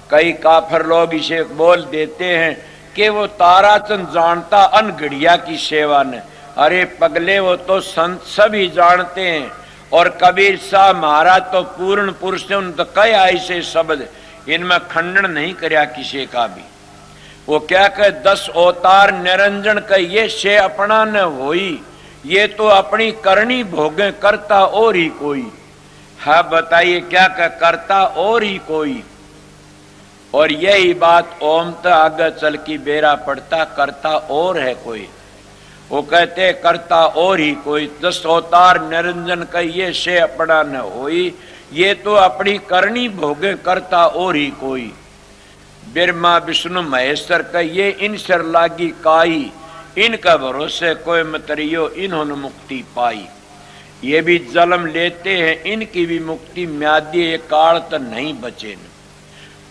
कई काफर लोग इसे बोल देते हैं कि वो ताराचंद जानता अन घड़िया की सेवा ने। अरे पगले, वो तो संत सभी जानते हैं, और कबीर साहब महाराज तो पूर्ण पुरुष ने, उन तो कई ऐसे शब्द, इनमें खंडन नहीं करया किसी का भी। वो क्या कहे, 10 अवतार निरंजन का ये से अपना न होई, ये तो अपनी करनी भोगे करता और ही कोई। हाँ बताइए क्या कह, करता और ही कोई। और यही बात ओम तो आगे चल की बेरा पड़ता, करता और है कोई। वो कहते करता और ही कोई, 10 अवतार निरंजन का ये से अपना न होई, ये तो अपनी करनी भोगे करता और ही कोई। ब्रह्मा विष्णु महेश्वर का ये इन सर लागी काई, इनका भरोसे कोई मतरियो इन्होंने मुक्ति पाई। ये भी जन्म लेते हैं, इनकी भी मुक्ति म्यादी, ये काल तो नहीं बचे न।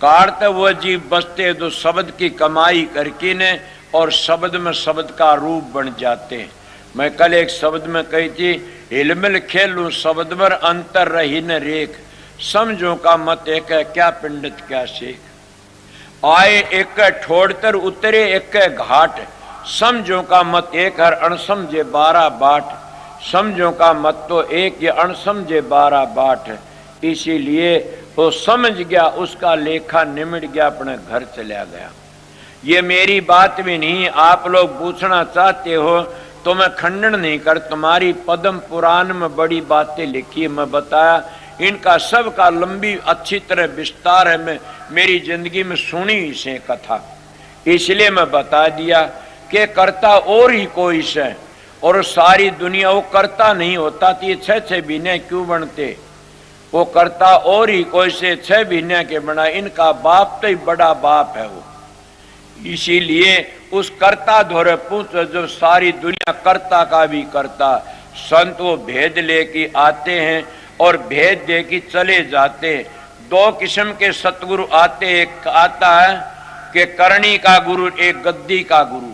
काल तो वो जीव बचते जो शब्द की कमाई करके ने, और शब्द में शब्द का रूप बन जाते हैं। मैं कल एक शब्द में कही थी, हिलमिल खेलूं शब्द में अंतर रही न रेख, समझो का मत एक है क्या पिंडित क्या शेख। आए एक ठोड़तर उतरे एक घाट, समझो का मत एक हर अणसमझे 12 बाट, समझो का मत तो एक ये अणसमझे 12 बाट। इसीलिए वो समझ गया, उसका लेखा निमट गया, अपने घर चला गया। ये मेरी बात भी नहीं, आप लोग पूछना चाहते हो तो मैं खंडन नहीं कर, तुम्हारी पद्म पुराण में बड़ी बातें लिखी, मैं बताया इनका सब का लंबी अच्छी तरह विस्तार है। मैं मेरी जिंदगी में सुनी इसे कथा, इसलिए मैं बता दिया कि करता और ही कोई से, और सारी दुनिया वो करता नहीं होता तो ये 6 महीने क्यों बनते। वो करता और ही कोई से 6 महीने के बना, इनका बाप तो ही बड़ा बाप है वो। इसीलिए उस कर्ता धोरे पूछ, जो सारी दुनिया कर्ता का भी करता। संत वो भेद लेके आते हैं और भेद दे के चले जाते। 2 किस्म के सतगुरु आते, एक आता है कि करणी का गुरु, एक गद्दी का गुरु।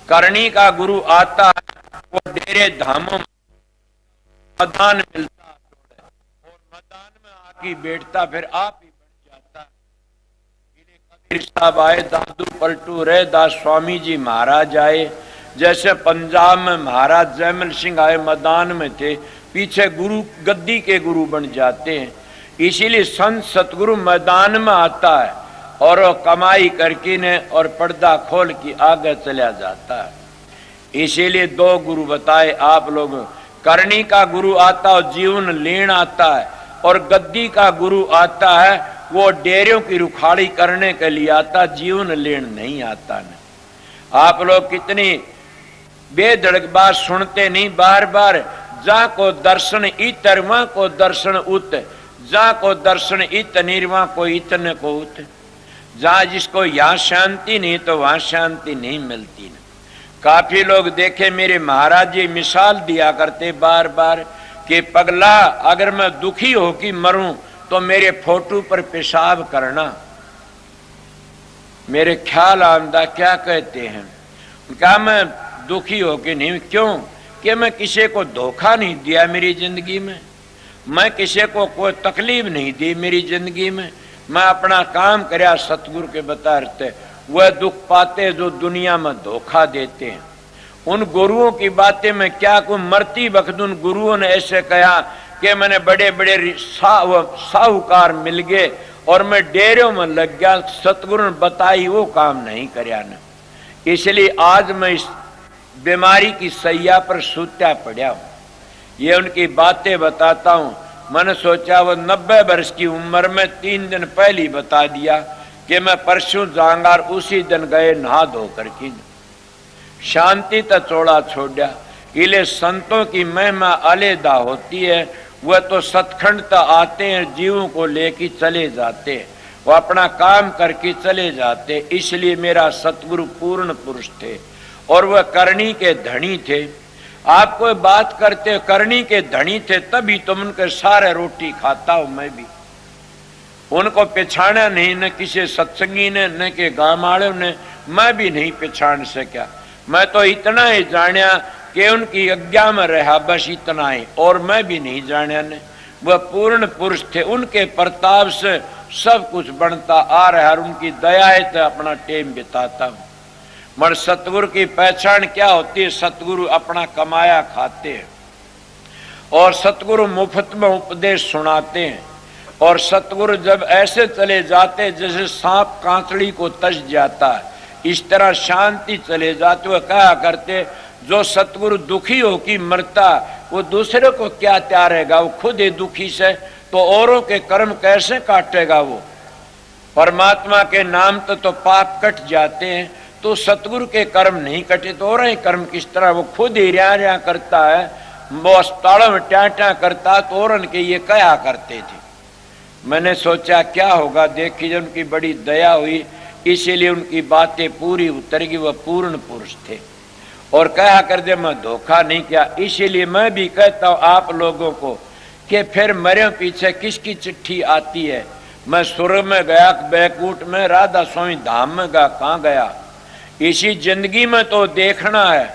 करणी का गुरु आता है, वो डेरे धामों मैदान मिलता और मैदान में आके बैठता, फिर आप ही बन जाता। कबीर साहब आए, दादू पलटू रहे, दास स्वामी जी महाराज आए, जैसे पंजाब में महाराज जयमल सिंह आए, मैदान में थे, पीछे गुरु गद्दी के गुरु बन जाते हैं। इसीलिए संत सतगुरु मैदान में आता है और वो कमाई करके ने और पर्दा खोल के आगे चला जाता है। इसीलिए 2 गुरु बताए आप लोग, करनी का गुरु आता और जीवन लेन आता है, और गद्दी का गुरु आता है वो डेरों की रुखाड़ी करने के लिए आता, जीवन लेन नहीं आता न। आप लोग कितनी बेधड़क बात सुनते नहीं, बार बार जा को दर्शन इतर वहां को दर्शन उत, जा को दर्शन इत निर्वा को इतने को उत। जहां जिसको यहाँ शांति नहीं तो वहां शांति नहीं मिलती न। काफी लोग देखे मेरे महाराज जी मिसाल दिया करते बार बार कि पगला अगर मैं दुखी होकर मरूं तो मेरे फोटो पर पेशाब करना। मेरे ख्याल आमदा क्या कहते हैं, क्या मैं दुखी हो के नहीं, क्यों कि मैं किसी को धोखा नहीं दिया मेरी जिंदगी में, मैं किसी को कोई तकलीफ नहीं दी मेरी जिंदगी में, मैं अपना काम करया सतगुरु के बताते। वह दुख पाते जो दुनिया में धोखा देते हैं। उन गुरुओं की बातें में क्या को मरती वक्त उन गुरुओं ने ऐसे कहा कि मैंने बड़े बड़े साहूकार मिल गए और मैं डेरों में लग गया, सतगुरु ने बताई वो काम नहीं करया न। इसलिए आज मैं इस बीमारी की सैया पर सूत्या पड़ा हूं, ये उनकी बातें बताता हूं। मैंने सोचा वो 90 वर्ष की उम्र में 3 दिन पहले बता दिया कि मैं परसों जाऊंगा, उसी दिन गए नहा धो करके शांति तो चौड़ा छोड़ा। इले संतों की महिमा अलहदा होती है, वह तो सतखंड तक आते हैं, जीवों को लेके चले जाते हैं, वो अपना काम करके चले जाते। इसलिए मेरा सतगुरु पूर्ण पुरुष थे और वह करनी के धनी थे। आप कोई बात करते करनी के धनी थे तभी तुम उनके सारे रोटी खाता हूं। मैं भी उनको पहचाना नहीं, न किसी सत्संगी ने न के गांव वालों ने, मैं भी नहीं पहचान सका। मैं तो इतना ही जानिया कि उनकी आज्ञा में रहा, बस इतना ही, और मैं भी नहीं जानिया ने। वह पूर्ण पुरुष थे, उनके प्रताप से सब कुछ बनता आ रहा है, उनकी दया है तो अपना टेम बिताता हूं। मगर सतगुरु की पहचान क्या होती है, सतगुरु अपना कमाया खाते हैं और सतगुरु मुफ्त में उपदेश सुनाते हैं। और सतगुरु जब ऐसे चले जाते जैसे सांप कांचड़ी को तज जाता है, इस तरह शांति चले जाते। हुए कहा करते जो सतगुरु दुखी हो कि मरता वो दूसरे को क्या त्यारेगा, वो खुद ही दुखी से तो औरों के कर्म कैसे काटेगा। वो परमात्मा के नाम तो पाप कट जाते हैं, तो सतगुरु के कर्म नहीं कटे तो और कर्म किस तरह। वो खुद ही रिया करता है, वो अस्पतालों में ट्या करता तो और के ये कहा करते थे। मैंने सोचा क्या होगा, देखी जब उनकी बड़ी दया हुई, इसीलिए उनकी बातें पूरी उतर गई। वह पूर्ण पुरुष थे और कहा कर दे मैं धोखा नहीं किया। इसीलिए मैं भी कहता हूं आप लोगों को कि फिर मरे पीछे किसकी चिट्ठी आती है। मैं स्वर्ग में गया, बैकुंठ में, राधा स्वामी धाम में गया, कहां गया। इसी जिंदगी में तो देखना है,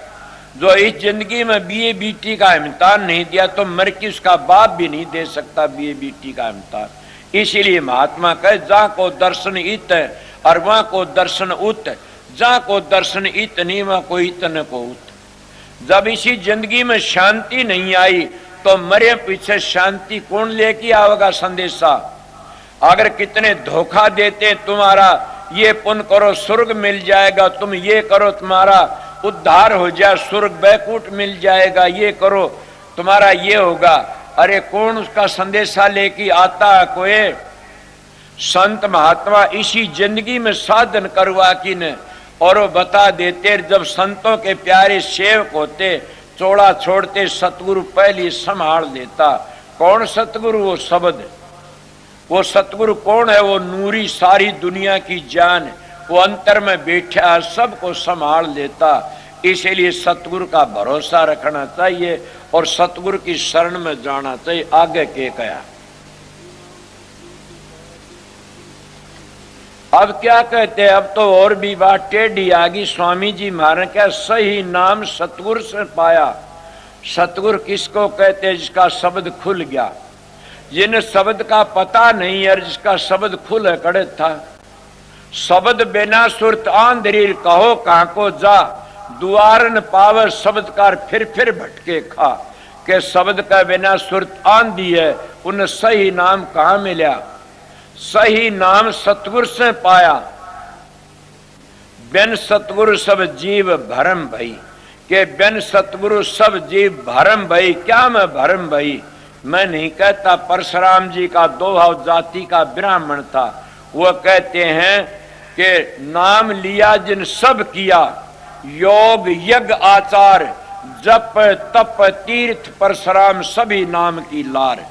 जो इस जिंदगी में बीए बीटी का इम्तिहान नहीं दिया तो मर की उसका बाप भी नहीं दे सकता बीए बीटी का इम्तिहान। इसीलिए महात्मा कहे जा को दर्शन इत और वहां को दर्शन उत, जा को दर्शन इत नहीं वहां को इतने को उत। जब इसी जिंदगी में शांति नहीं आई तो मरे पीछे शांति कौन लेके आवेगा संदेशा। अगर कितने धोखा देते तुम्हारा ये पुण्य करो स्वर्ग मिल जाएगा, तुम ये करो तुम्हारा उद्धार हो जाए, स्वर्ग बैकुंठ मिल जाएगा, ये करो तुम्हारा ये होगा। अरे कौन उसका संदेशा लेके आता है। कोई संत महात्मा इसी जिंदगी में साधन करवा की ने और वो बता देते। जब संतों के प्यारे सेवक होते चौड़ा छोड़ते, सतगुरु पहले संभाल देता। कौन सतगुरु, वो शब्द, वो सतगुरु कौन है, वो नूरी सारी दुनिया की जान, वो अंतर में बैठा है, सबको संभाल लेता। इसीलिए सतगुरु का भरोसा रखना चाहिए और सतगुरु की शरण में जाना चाहिए। आगे के कहा अब क्या कहते हैं, अब तो और भी बात टेढ़ी आ गई। स्वामी जी महाराज क्या सही नाम सतगुरु से पाया। सतगुरु किसको कहते हैं, जिसका शब्द खुल गया, जिन शब्द का पता नहीं है, जिसका शब्द खुल कड़े था। शब्द बिना सुरत आंधरी कहो कहां को जा, दुआरन पावर शब्द कार फिर भटके खा। के शब्द का बिना सुरत आंधी है, उन सही नाम कहां मिला। सही नाम सतगुरु से पाया, बिन सतगुरु सब जीव भरम भई। के बिन सतगुरु सब जीव भरम भई। क्या मैं भरम भई, मैं नहीं कहता। परशुराम जी का दोहा जाति का ब्राह्मण था, वो कहते हैं कि नाम लिया जिन सब किया, योग यज्ञ आचार जप तप तीर्थ परशुराम सभी नाम की लार।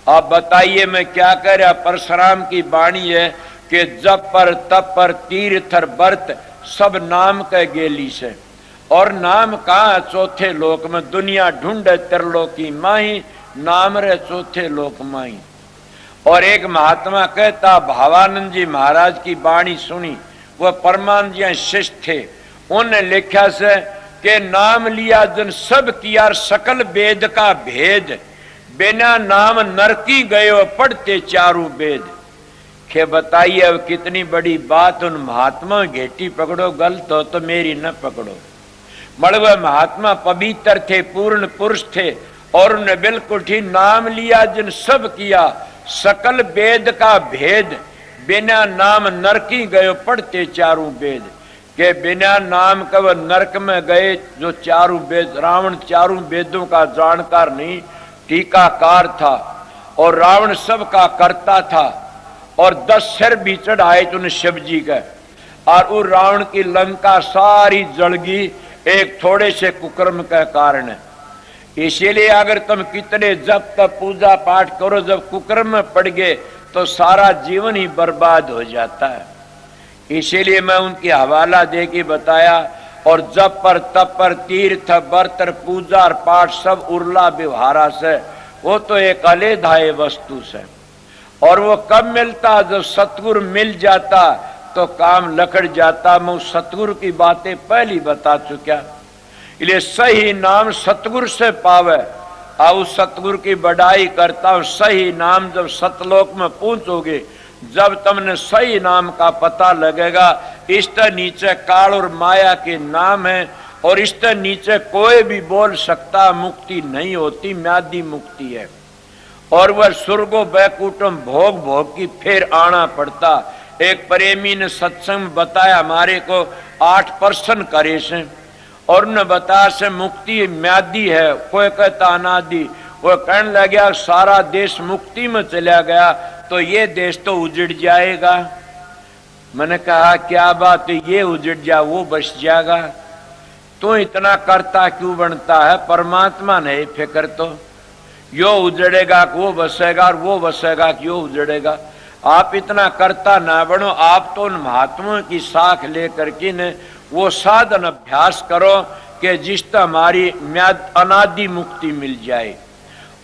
आप बताइए मैं क्या कह रहा। परशुराम की वाणी है कि जप पर तप पर तीर्थ व्रत सब नाम के गेली से। और नाम कहाँ, चौथे लोक में। दुनिया ढूंढे त्रिलोकी माही, नाम रे चौथे लोक माई। और एक महात्मा कहता, भावानंद जी महाराज की वाणी सुनी, वह परमानंद जी शिष्य थे, उन्हें लिखा से कि नाम लिया जन सब किया सकल वेद का भेद, बिना नाम नरकी गयो पढ़ते चारों वेद। के बताइए अब कितनी बड़ी बात। उन महात्मा घेटी पकड़ो, गलत हो तो मेरी न पकड़ो। मड़वे महात्मा पवित्र थे, पूर्ण पुरुष थे, और उन्होंने बिल्कुल ठीक नाम लिया जिन सब किया सकल वेद का भेद, बिना नाम नरकी गयो पढ़ते चारों वेद। के बिना नाम का वह नरक में गए जो चारों वेद। रावण चारों वेदों का जानकार नहीं, टीकाकार था, और रावण सब का करता था, और 10 सिर भी चढ़ाए तुमने शिव जी का, और उस रावण की लंका सारी जलगी एक थोड़े से कुकर्म के कारण। इसीलिए अगर तुम कितने जब तक पूजा पाठ करो, जब कुकर्म में पड़ गए तो सारा जीवन ही बर्बाद हो जाता है। इसीलिए मैं उनकी हवाला दे के बताया। और जब पर तप पर तीर्थ बर्तर पूजा और पाठ सब उर्ला व्यवहारा से, वो तो एक अलेधाय वस्तु से। और वो कब मिलता? जब सतगुरु मिल जाता तो काम लकड़ जाता। मैं उस सतगुरु की बातें पहली बता चुका। इसलिए सही नाम सतगुरु से पावे। और उस सतगुरु की बड़ाई करता हूं। सही नाम जब सतलोक में पहुंचोगे, जब तुमने सही नाम का पता लगेगा, इससे नीचे काल और माया के नाम है, और इससे नीचे कोई भी बोल सकता मुक्ति नहीं होती, म्यादी मुक्ति है। और वह स्वर्गो बैकुंठम भोग भोग की फिर आना पड़ता। एक प्रेमी ने सत्संग बताया हमारे को, 8% करे से, और उन्होंने बताया से मुक्ति म्यादी है, कोई कहता अनादि। वो कहने लगा सारा देश मुक्ति में चला गया तो ये देश तो उजड़ जाएगा। मैंने कहा क्या बात है, ये उजड़ जा वो बस जाएगा। तो इतना करता क्यों बनता है? परमात्मा नहीं फिक्र तो यो उजड़ेगा कि वो बसेगा, और वो बसेगा कि यो उजड़ेगा। आप इतना करता ना बनो। आप तो उन महात्माओं की साख लेकर के ने वो साधन अभ्यास करो कि जिससे हमारी म्याद अनादि मुक्ति मिल जाए।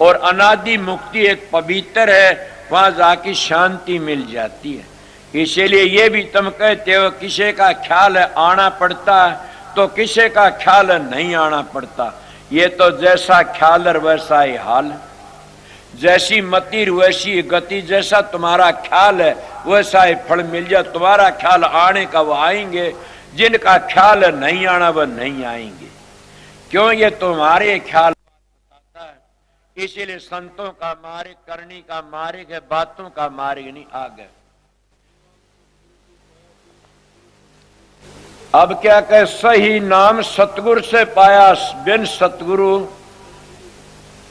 और अनादि मुक्ति एक पवित्र है, वहां जाके शांति मिल जाती है। इसीलिए ये भी तुम कहते हो किसी का ख्याल है आना पड़ता है, तो किसी का ख्याल है नहीं आना पड़ता। ये तो जैसा ख्याल है वैसा ही हाल, जैसी मति वैसी गति। जैसा तुम्हारा ख्याल है वैसा ही फल मिल जाए। तुम्हारा ख्याल आने का वो आएंगे, जिनका ख्याल नहीं आना वह नहीं आएंगे। क्यों? ये तुम्हारे ख्याल बताता है। इसीलिए संतों का मार्ग, करनी का मार्ग है, बातों का मार्ग नहीं। आगे अब क्या कहे? सही नाम सतगुरु से पाया, बिन सतगुरु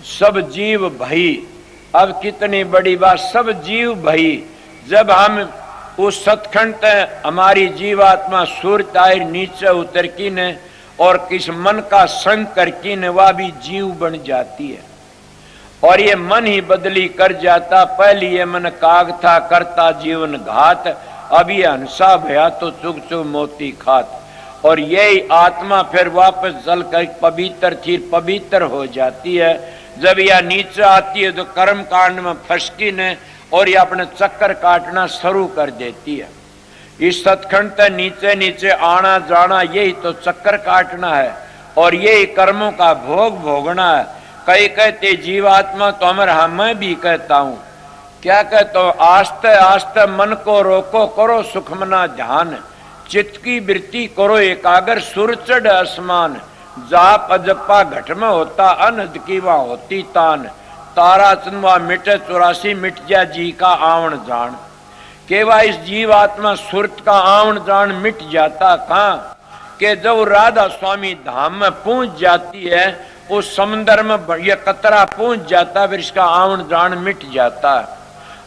सब जीव भई। अब कितनी बड़ी बात, सब जीव भई। जब हम उस सतखंड हमारी जीवात्मा सूर्य आयर नीचे उतर की ने, और किस मन का संग कर की ने, वह भी जीव बन जाती है। और ये मन ही बदली कर जाता। पहले ये मन काग था करता जीवन घात, अब ये हंसा भया तो चुग चुग मोती खात। और यही आत्मा फिर वापस जल कर पवित्र थी, पवित्र हो जाती है। जब यह नीचे आती है तो कर्म कांड में फंसकी ने, और ये अपने चक्कर काटना शुरू कर देती है। इस सतखंड तक नीचे नीचे आना जाना, यही तो चक्कर काटना है, और यही कर्मों का भोग भोगना है। कई कहते जीवात्मा तो अमर, हाँ मैं भी कहता हूं। क्या कहता हूं? आस्ते आस्ते मन को रोको, करो सुखमना ध्यान, चित्त की वृत्ति करो एकाग्र, सुर चढ़ आसमान। जाप अजपा घट में होता, अनहद की वहां होती तान। तारा चंदवा मिटे 84 मिट जा जी का आवण जान। केवा इस जीवात्मा सुरत का आवण जान मिट जाता कहां? कि जब राधा स्वामी धाम में पहुंच जाती है, उस समंदर में यह कतरा पहुंच जाता, फिर इसका आवण जान मिट जाता।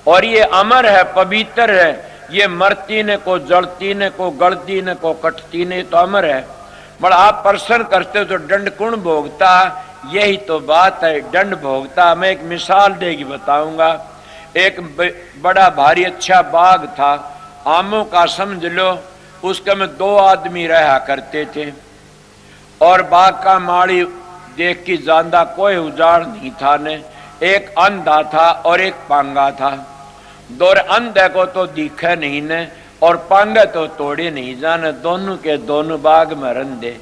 और ये अमर है, पवित्र है। ये मरती ने को, जलती ने को, गलती ने को, कटती ने, तो अमर है। बड़ा आप प्रश्न करते हो तो दंड कौन भोगता? यही तो बात है, दंड भोगता। मैं एक मिसाल देगी बताऊंगा। एक बड़ा भारी अच्छा बाग था, आमों का समझ लो। उसके में 2 आदमी रहा करते थे, और बाग का माड़ी देख के ज्यादा कोई उजाड़ नहीं था ने। एक अंधा था और एक पांगा था। दो अंधे को तो दिखे नहीं ने, और पांगे तो तोड़े नहीं जाने, दोनों के दोनों बाग में रंधे,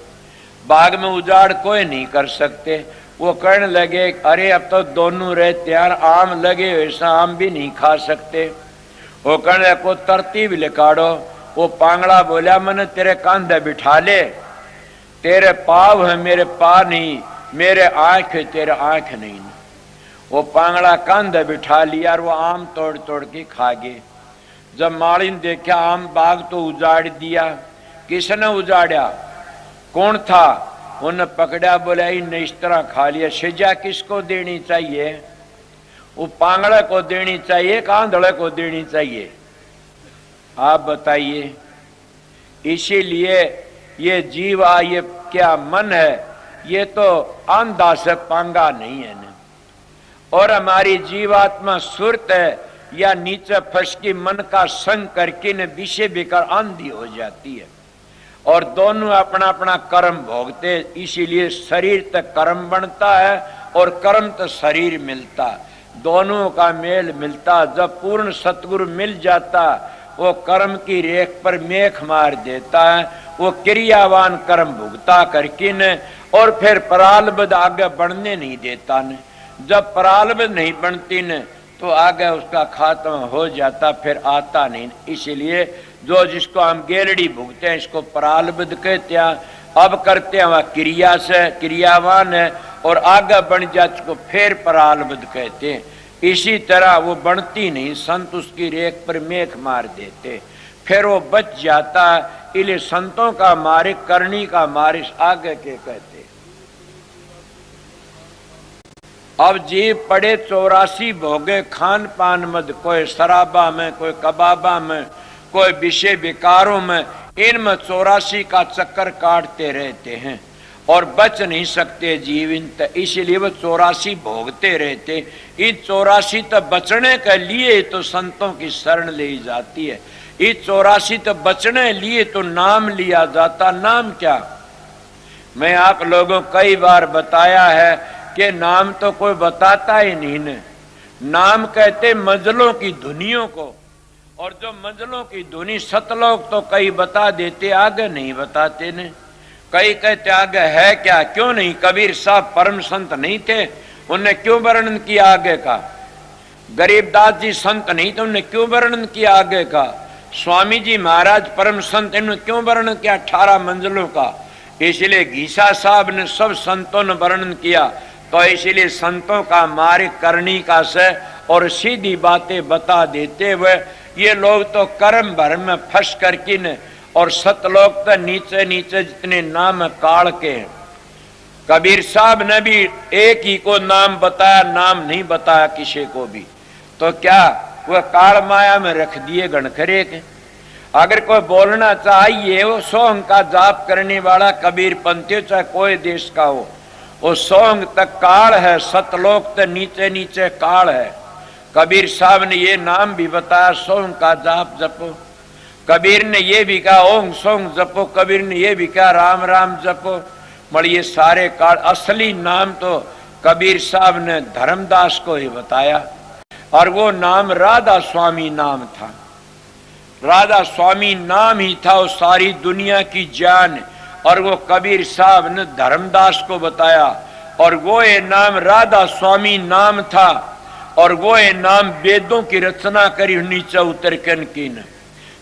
बाग में उजाड़ कोई नहीं कर सकते। वो कहने लगे अरे अब तो दोनों रहते यार, आम लगे वैसा आम भी नहीं खा सकते। वो कहने लगे को तरतीब लिखाड़ो। वो पांगड़ा बोला मैंने तेरे कांधे बिठा ले, तेरे पाव है मेरे पा नहीं, मेरे आंख है तेरे आंख नहीं। वो पांगड़ा कांधे बिठा लिया और वो आम तोड़ तोड़ के खा गए। जब माली ने देखा आम बाग तो उजाड़ दिया, किसने उजाड़ा, कौन था, उन्हें पकड़ा, बोला इन्हें इस तरह खा लिया, सजा किसको देनी चाहिए, वो पांगड़े को देनी चाहिए कांधड़े को देनी चाहिए, आप बताइए। इसीलिए ये जीवा, ये क्या मन है, ये तो अंधा से पांगा नहीं है ना। और हमारी जीवात्मा सुरत है या नीचे फंस की मन का संग करके न विषय बेकार आंधी हो जाती है, और दोनों अपना अपना कर्म भोगते। इसीलिए शरीर तक कर्म बनता है और कर्म तो शरीर मिलता, दोनों का मेल मिलता। जब पूर्ण सतगुरु मिल जाता, वो कर्म की रेख पर मेख मार देता है, वो क्रियावान कर्म भुगता करके न, और फिर प्रारब्ध आगे बढ़ने नहीं देता न। जब प्रारब्ध नहीं बनती न तो आगे उसका खात्मा हो जाता, फिर आता नहीं। इसीलिए जो जिसको हम गेलड़ी भुगते हैं इसको प्रारब्ध कहते हैं। अब करते हैं वह क्रिया से, क्रियावान है, और आगे बन जाते को फिर प्रारब्ध कहते हैं। इसी तरह वो बनती नहीं, संत उसकी रेख पर मेख मार देते, फिर वो बच जाता। इसलिए संतों का मार्ग, करनी का मार्ग आगे के कहते। अब जीव पड़े 84 भोगे खान पान मद, कोई शराबा में, कोई कबाबा में, कोई विषय विकारों में, इनमें 84 का चक्कर काटते रहते हैं और बच नहीं सकते जीव इन। इसलिए वो 84 भोगते रहते। इन 84 तो बचने के लिए तो संतों की शरण ली जाती है। इस 84 तो बचने लिए तो नाम लिया जाता। नाम क्या, मैं आप लोगों को कई बार बताया है कि नाम तो कोई बताता ही नहीं ने। नाम कहते मंजिलों की धुनियों को, और जो मंजिलों की धुनी सतलोक तो कई बता देते, आगे नहीं बताते ने। कई कहते आगे है क्या, क्यों नहीं। कबीर साहब परम संत नहीं थे, उन्हें क्यों वर्णन किया आगे का। गरीबदास जी संत नहीं थे, उन्हें क्यों वर्णन किया आगे का। स्वामी जी महाराज परम संत, इन्होंने क्यों वर्णन किया 18 मंजिलों का। इसलिए घीसा साहब ने सब संतों ने वर्णन किया। तो इसलिए संतों का मार्ग करनी का से और सीधी बातें बता देते हुए, ये लोग तो कर्म भर में फंस करके न, और सतलोक तो नीचे नीचे जितने नाम काल के हैं। कबीर साहब ने भी एक ही को नाम बताया, नाम नहीं बताया किसी को भी। तो क्या वह काल माया में रख दिए गणखरे के। अगर कोई बोलना चाहिए, वो सोंग का जाप करने वाला कबीर पंथी चाहे कोई देश का हो, वो सोंग तक काल है, सतलोक तक नीचे नीचे काल है। कबीर साहब ने ये नाम भी बताया, सोंग का जाप जपो। कबीर ने ये भी कहा ओंग सोंग जपो। कबीर ने ये भी कहा राम राम जपो। मगर ये सारे काल, असली नाम तो कबीर साहब ने धर्मदास को ही बताया, और वो नाम राधा स्वामी नाम था। राधा स्वामी नाम ही था, वो सारी दुनिया की जान। और वो कबीर साहब ने धर्मदास को बताया, और वो ये नाम राधा स्वामी नाम था। और वो ये नाम वेदों की रचना करी नीचे उतर की न।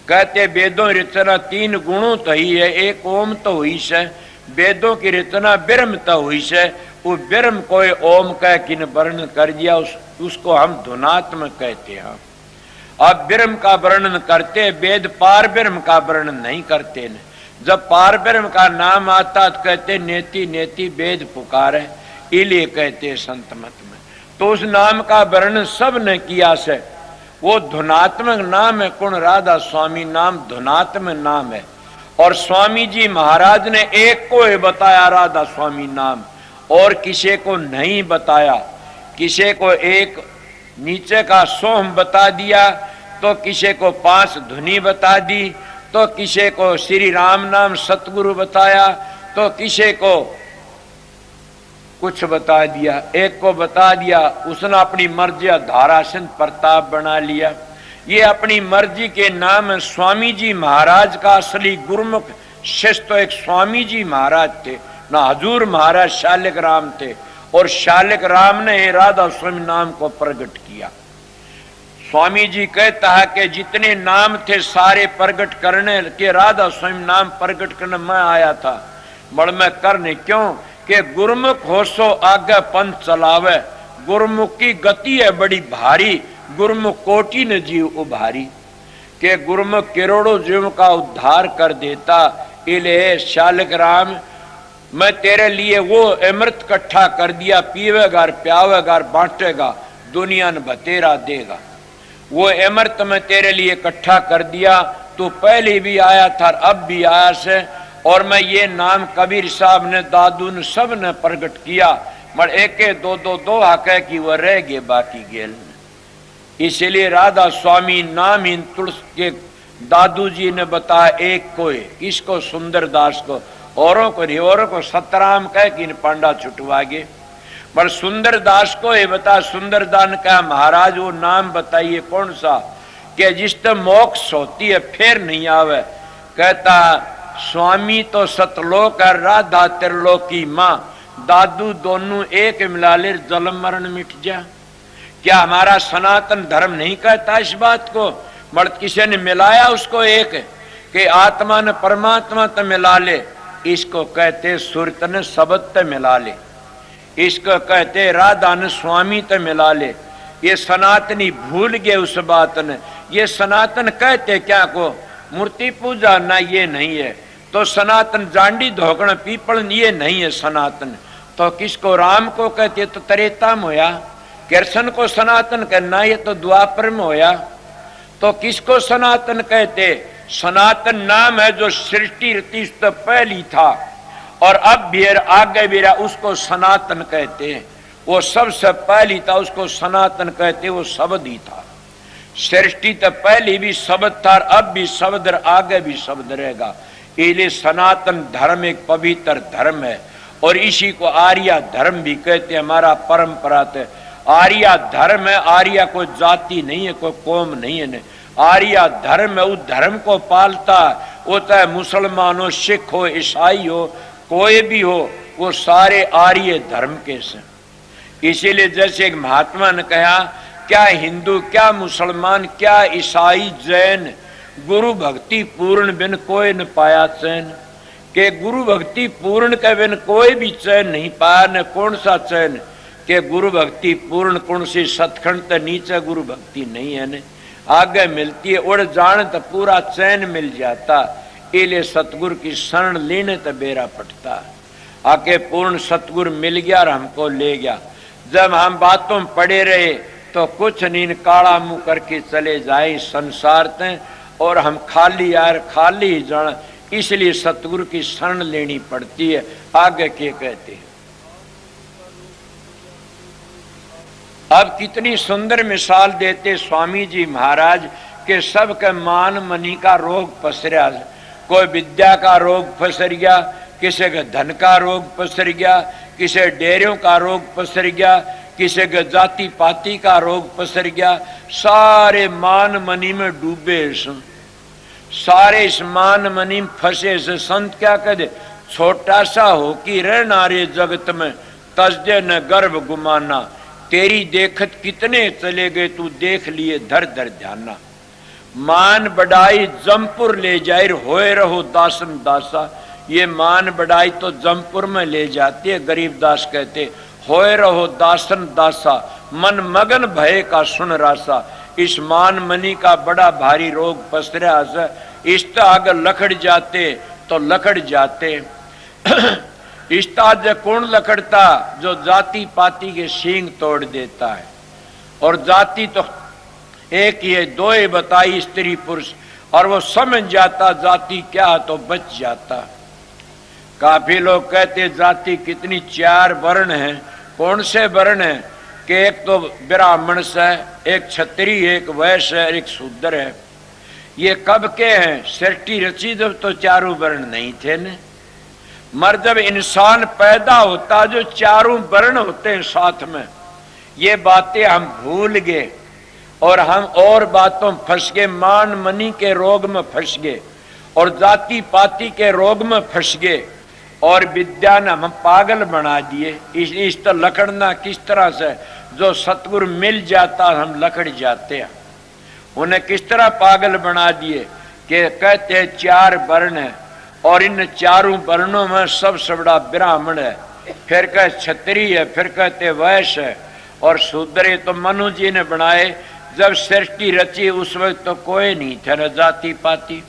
कहते वेदों की रचना 3 गुणों तो ही है, एक ओम तो हुई से, वेदों की रचना ब्रह्म तो हुई से। वो ब्रह्म को ओम कह किन वर्णन कर दिया, उसको हम धुनात्म कहते हैं। अब ब्रह्म का वर्णन करते, वेद पार ब्रह्म का वर्णन नहीं करते न। जब पार ब्रह्म का नाम आता तो कहते नेति नेति वेद पुकारे, इलिए कहते संत मत में। तो उस नाम का वर्णन सब ने किया से। वो धुनात्मक नाम है। कौन, राधा स्वामी नाम धुनात्मक नाम है। और स्वामी जी महाराज ने एक को ही बताया राधा स्वामी नाम, और किसी को नहीं बताया। किसी को एक नीचे का सोम बता दिया, तो किसी को 5 धुनी बता दी, तो किसी को श्री राम नाम सतगुरु बताया, तो किसी को कुछ बता दिया। एक को बता दिया, उसने अपनी मर्जी धारासन प्रताप बना लिया। ये अपनी मर्जी के नाम स्वामी जी महाराज का असली गुरुमुख शिष्य तो एक स्वामी जी महाराज थे ना, हजूर महाराज शालिक राम थे। और शालिक राम ने राधा स्वामी नाम को प्रकट किया। स्वामी जी कहता है कि जितने नाम थे सारे प्रकट करने के राधा स्वामी नाम प्रकट करने मैं आया था, बड़ मैं करने क्यों कि गुरुमुख हो सो आगे पंथ चलावे। गुरुमुख की गति है बड़ी भारी, गुरुमुख कोटि न जीव उभारी। के गुरुमुख करोड़ों जीव का उद्धार कर देता। इले शालिक राम मैं तेरे लिए वो अमृत इकट्ठा कर दिया, पीवेगा प्यावेगा बांटेगा, दुनिया ने बतेरा देगा। वो अमृत मैं तेरे लिए इकट्ठा कर दिया, तू पहले भी आया था अब भी आया से। और मैं ये नाम कबीर साहब ने दादू ने सब ने प्रकट किया, मगर एक दो कह कि वह रह गए बाकी गेल। इसलिए राधा स्वामी नाम इन तुलस के दादू जी ने बताया एक को, किसको सुंदर दास को, औरों को सतराम कह कि पांडा छुटवागे। पर सुंदर दास को ये बता, सुंदर दान का महाराज वो नाम बताइए कौन सा कि जिस तक मोक्ष होती है फिर नहीं आवे। कहता स्वामी तो सतलोक है, राधा त्रिलोकी माँ, दादू दोनों एक मिला ले जन्म मरण मिट जा। क्या हमारा सनातन धर्म नहीं कहता इस बात को? मर्द किसी ने मिलाया उसको एक कि आत्मा ने परमात्मा तो मिला ले, इसको कहते सुरत ने शब्द ते मिला ले, इसको कहते राधा ने स्वामी ते मिला ले। ये सनातनी भूल गए उस बात ने। ये सनातन कहते क्या को? मूर्ति पूजा ना, ये नहीं है। तो सनातन जांडी धोकण पीपल ये नहीं है सनातन। तो किसको? राम को कहते तो त्रेता में होया। कृष्ण को सनातन कहना ये तो द्वापर में होया। तो किसको सनातन कहते? सनातन नाम है जो सृष्टि रति तो पहली था और अब भी आगे भी रहा, उसको सनातन कहते हैं। वो सबसे पहली था, उसको सनातन कहते, वो शब्द ही था। सृष्टि तो पहली भी शब्द था, अब भी शब्द, आगे भी शब्द रहेगा। इसलिए सनातन धर्म एक पवित्र धर्म है और इसी को आर्या धर्म भी कहते हैं। हमारा परंपरा तो आर्या धर्म है। आर्या कोई जाति नहीं है, कोई कौम नहीं है। आर्या धर्म है, उस धर्म को पालता। वो चाहे मुसलमान हो, सिख हो, ईसाई हो, कोई भी हो, वो सारे आर्य धर्म के से। इसीलिए जैसे एक महात्मा ने कहा, क्या हिंदू, क्या मुसलमान, क्या ईसाई, जैन, गुरु भक्ति पूर्ण बिन कोई न पाया चैन। के गुरु भक्ति पूर्ण के बिन कोई भी चैन नहीं पाया। न कौन सा चैन? के गुरु भक्ति पूर्ण कौन सी? सतखंड तो नीचे गुरु भक्ति नहीं है ने, आगे मिलती है। उड़ जान तो पूरा चैन मिल जाता। इले सतगुरु की शरण लेने तो बेरा पटता। आके पूर्ण सतगुरु मिल गया और हमको ले गया। जब हम बातों में पड़े रहे तो कुछ नींद काला मुंह करके चले जाए संसार ते, और हम खाली यार खाली ही जान। इसलिए सतगुरु की शरण लेनी पड़ती है। आगे के कहते हैं। अब कितनी सुंदर मिसाल देते स्वामी जी महाराज के सबके मान मनी का रोग पसरा। कोई विद्या का रोग पसर गया, किसी के धन का रोग पसर गया, किसी डेरियों का रोग पसर गया, किसी के जाति पाति का रोग पसर गया। सारे मान मनी में डूबे, सारे इस मान मनी में फंसे से। संत क्या कहते? छोटा सा हो कि रहना रे जगत में, तजदे न गर्भ गुमाना। तेरी देखत कितने चले गए, तू देख लिए धर धर ध्याना। मान बढ़ाई जमपुर ले जाए, होए रहो दासन दासा। ये मान बढ़ाई तो जमपुर में ले जाती है। गरीबदास कहते, होए रहो दासन दासा, मन मगन भय का सुन रासा। इस मान मनी का बड़ा भारी रोग पसरा है। इस अगर लकड़ जाते तो लकड़ जाते। इस्ताद कौन लकड़ता? जो जाति पाति के सींग तोड़ देता है। और जाति तो एक ही है, दो ही बताई, स्त्री पुरुष, और वो समझ जाता जाति क्या तो बच जाता। काफी लोग कहते जाति कितनी, 4 वर्ण हैं। कौन से वर्ण हैं? कि एक तो ब्राह्मण से, एक क्षत्रिय, एक वैश्य, एक शूद्र है। ये कब के हैं? सृष्टि रची जब तो 4 वर्ण नहीं थे न। मर जब इंसान पैदा होता जो 4 वर्ण होते हैं साथ में। ये बातें हम भूल गए और हम और बातों फंस गए, मान मनी के रोग में फंस गए और जाति पाति के रोग में फंस गए और विद्या ने हम पागल बना दिए। इस तो लकड़ना किस तरह से, जो सतगुरु मिल जाता हम लकड़ जाते हैं। उन्हें किस तरह पागल बना दिए कि कहते 4 वर्ण है और इन चारों वर्णों में सबसे बड़ा ब्राह्मण है, फिर कह क्षत्रिय है, फिर कहते वैश्य है और शूद्र। ये तो मनु जी ने बनाए। जब सृष्टि रची उस वक्त तो कोई नहीं थे न जाति पाति,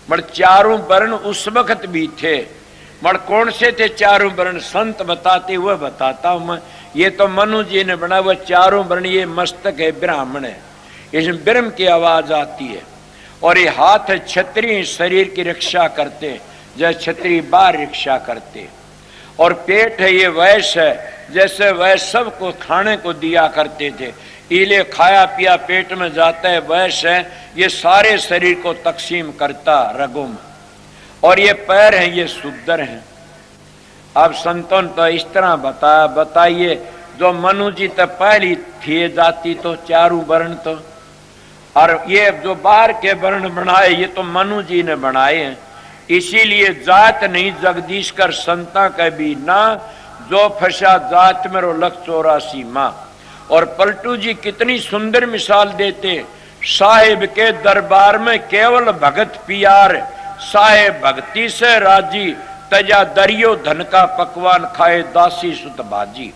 मगर चारों वर्ण उस वक्त भी थे। मगर कौन से थे चारों वर्ण, संत बताते हुए बताता हूं मैं। ये तो मनु जी ने बनाया वह चारों वर्ण। ये मस्तक है ब्राह्मण है, इसमें ब्रह्म की आवाज आती है और ये हाथ है क्षत्रिय, शरीर की रक्षा करते जैसे क्षत्रिय बाहर रक्षा करते। और पेट है ये वैश्य है, जैसे वैश्य सबको खाने को दिया करते थे, इले खाया पिया पेट में जाता है। वैश्य है ये सारे शरीर को तकसीम करता रगों में। और ये पैर हैं ये शूद्र हैं। अब संतों तो इस तरह बताइए, जो मनु जी तो पहली थी जाति तो चारों वर्ण तो, और ये जो बाहर के वर्ण बनाए ये तो मनु जी ने बनाए हैं। इसीलिए जात नहीं जगदीश कर संता के भी ना, जो फंसा जात में रो लख 84 माँ। और पलटू जी कितनी सुंदर मिसाल देते, साहेब के दरबार में केवल भगत पियार, साहेब भक्ति से राजी, तजा दरियो धन का पकवान खाए दासी सुत बाजी।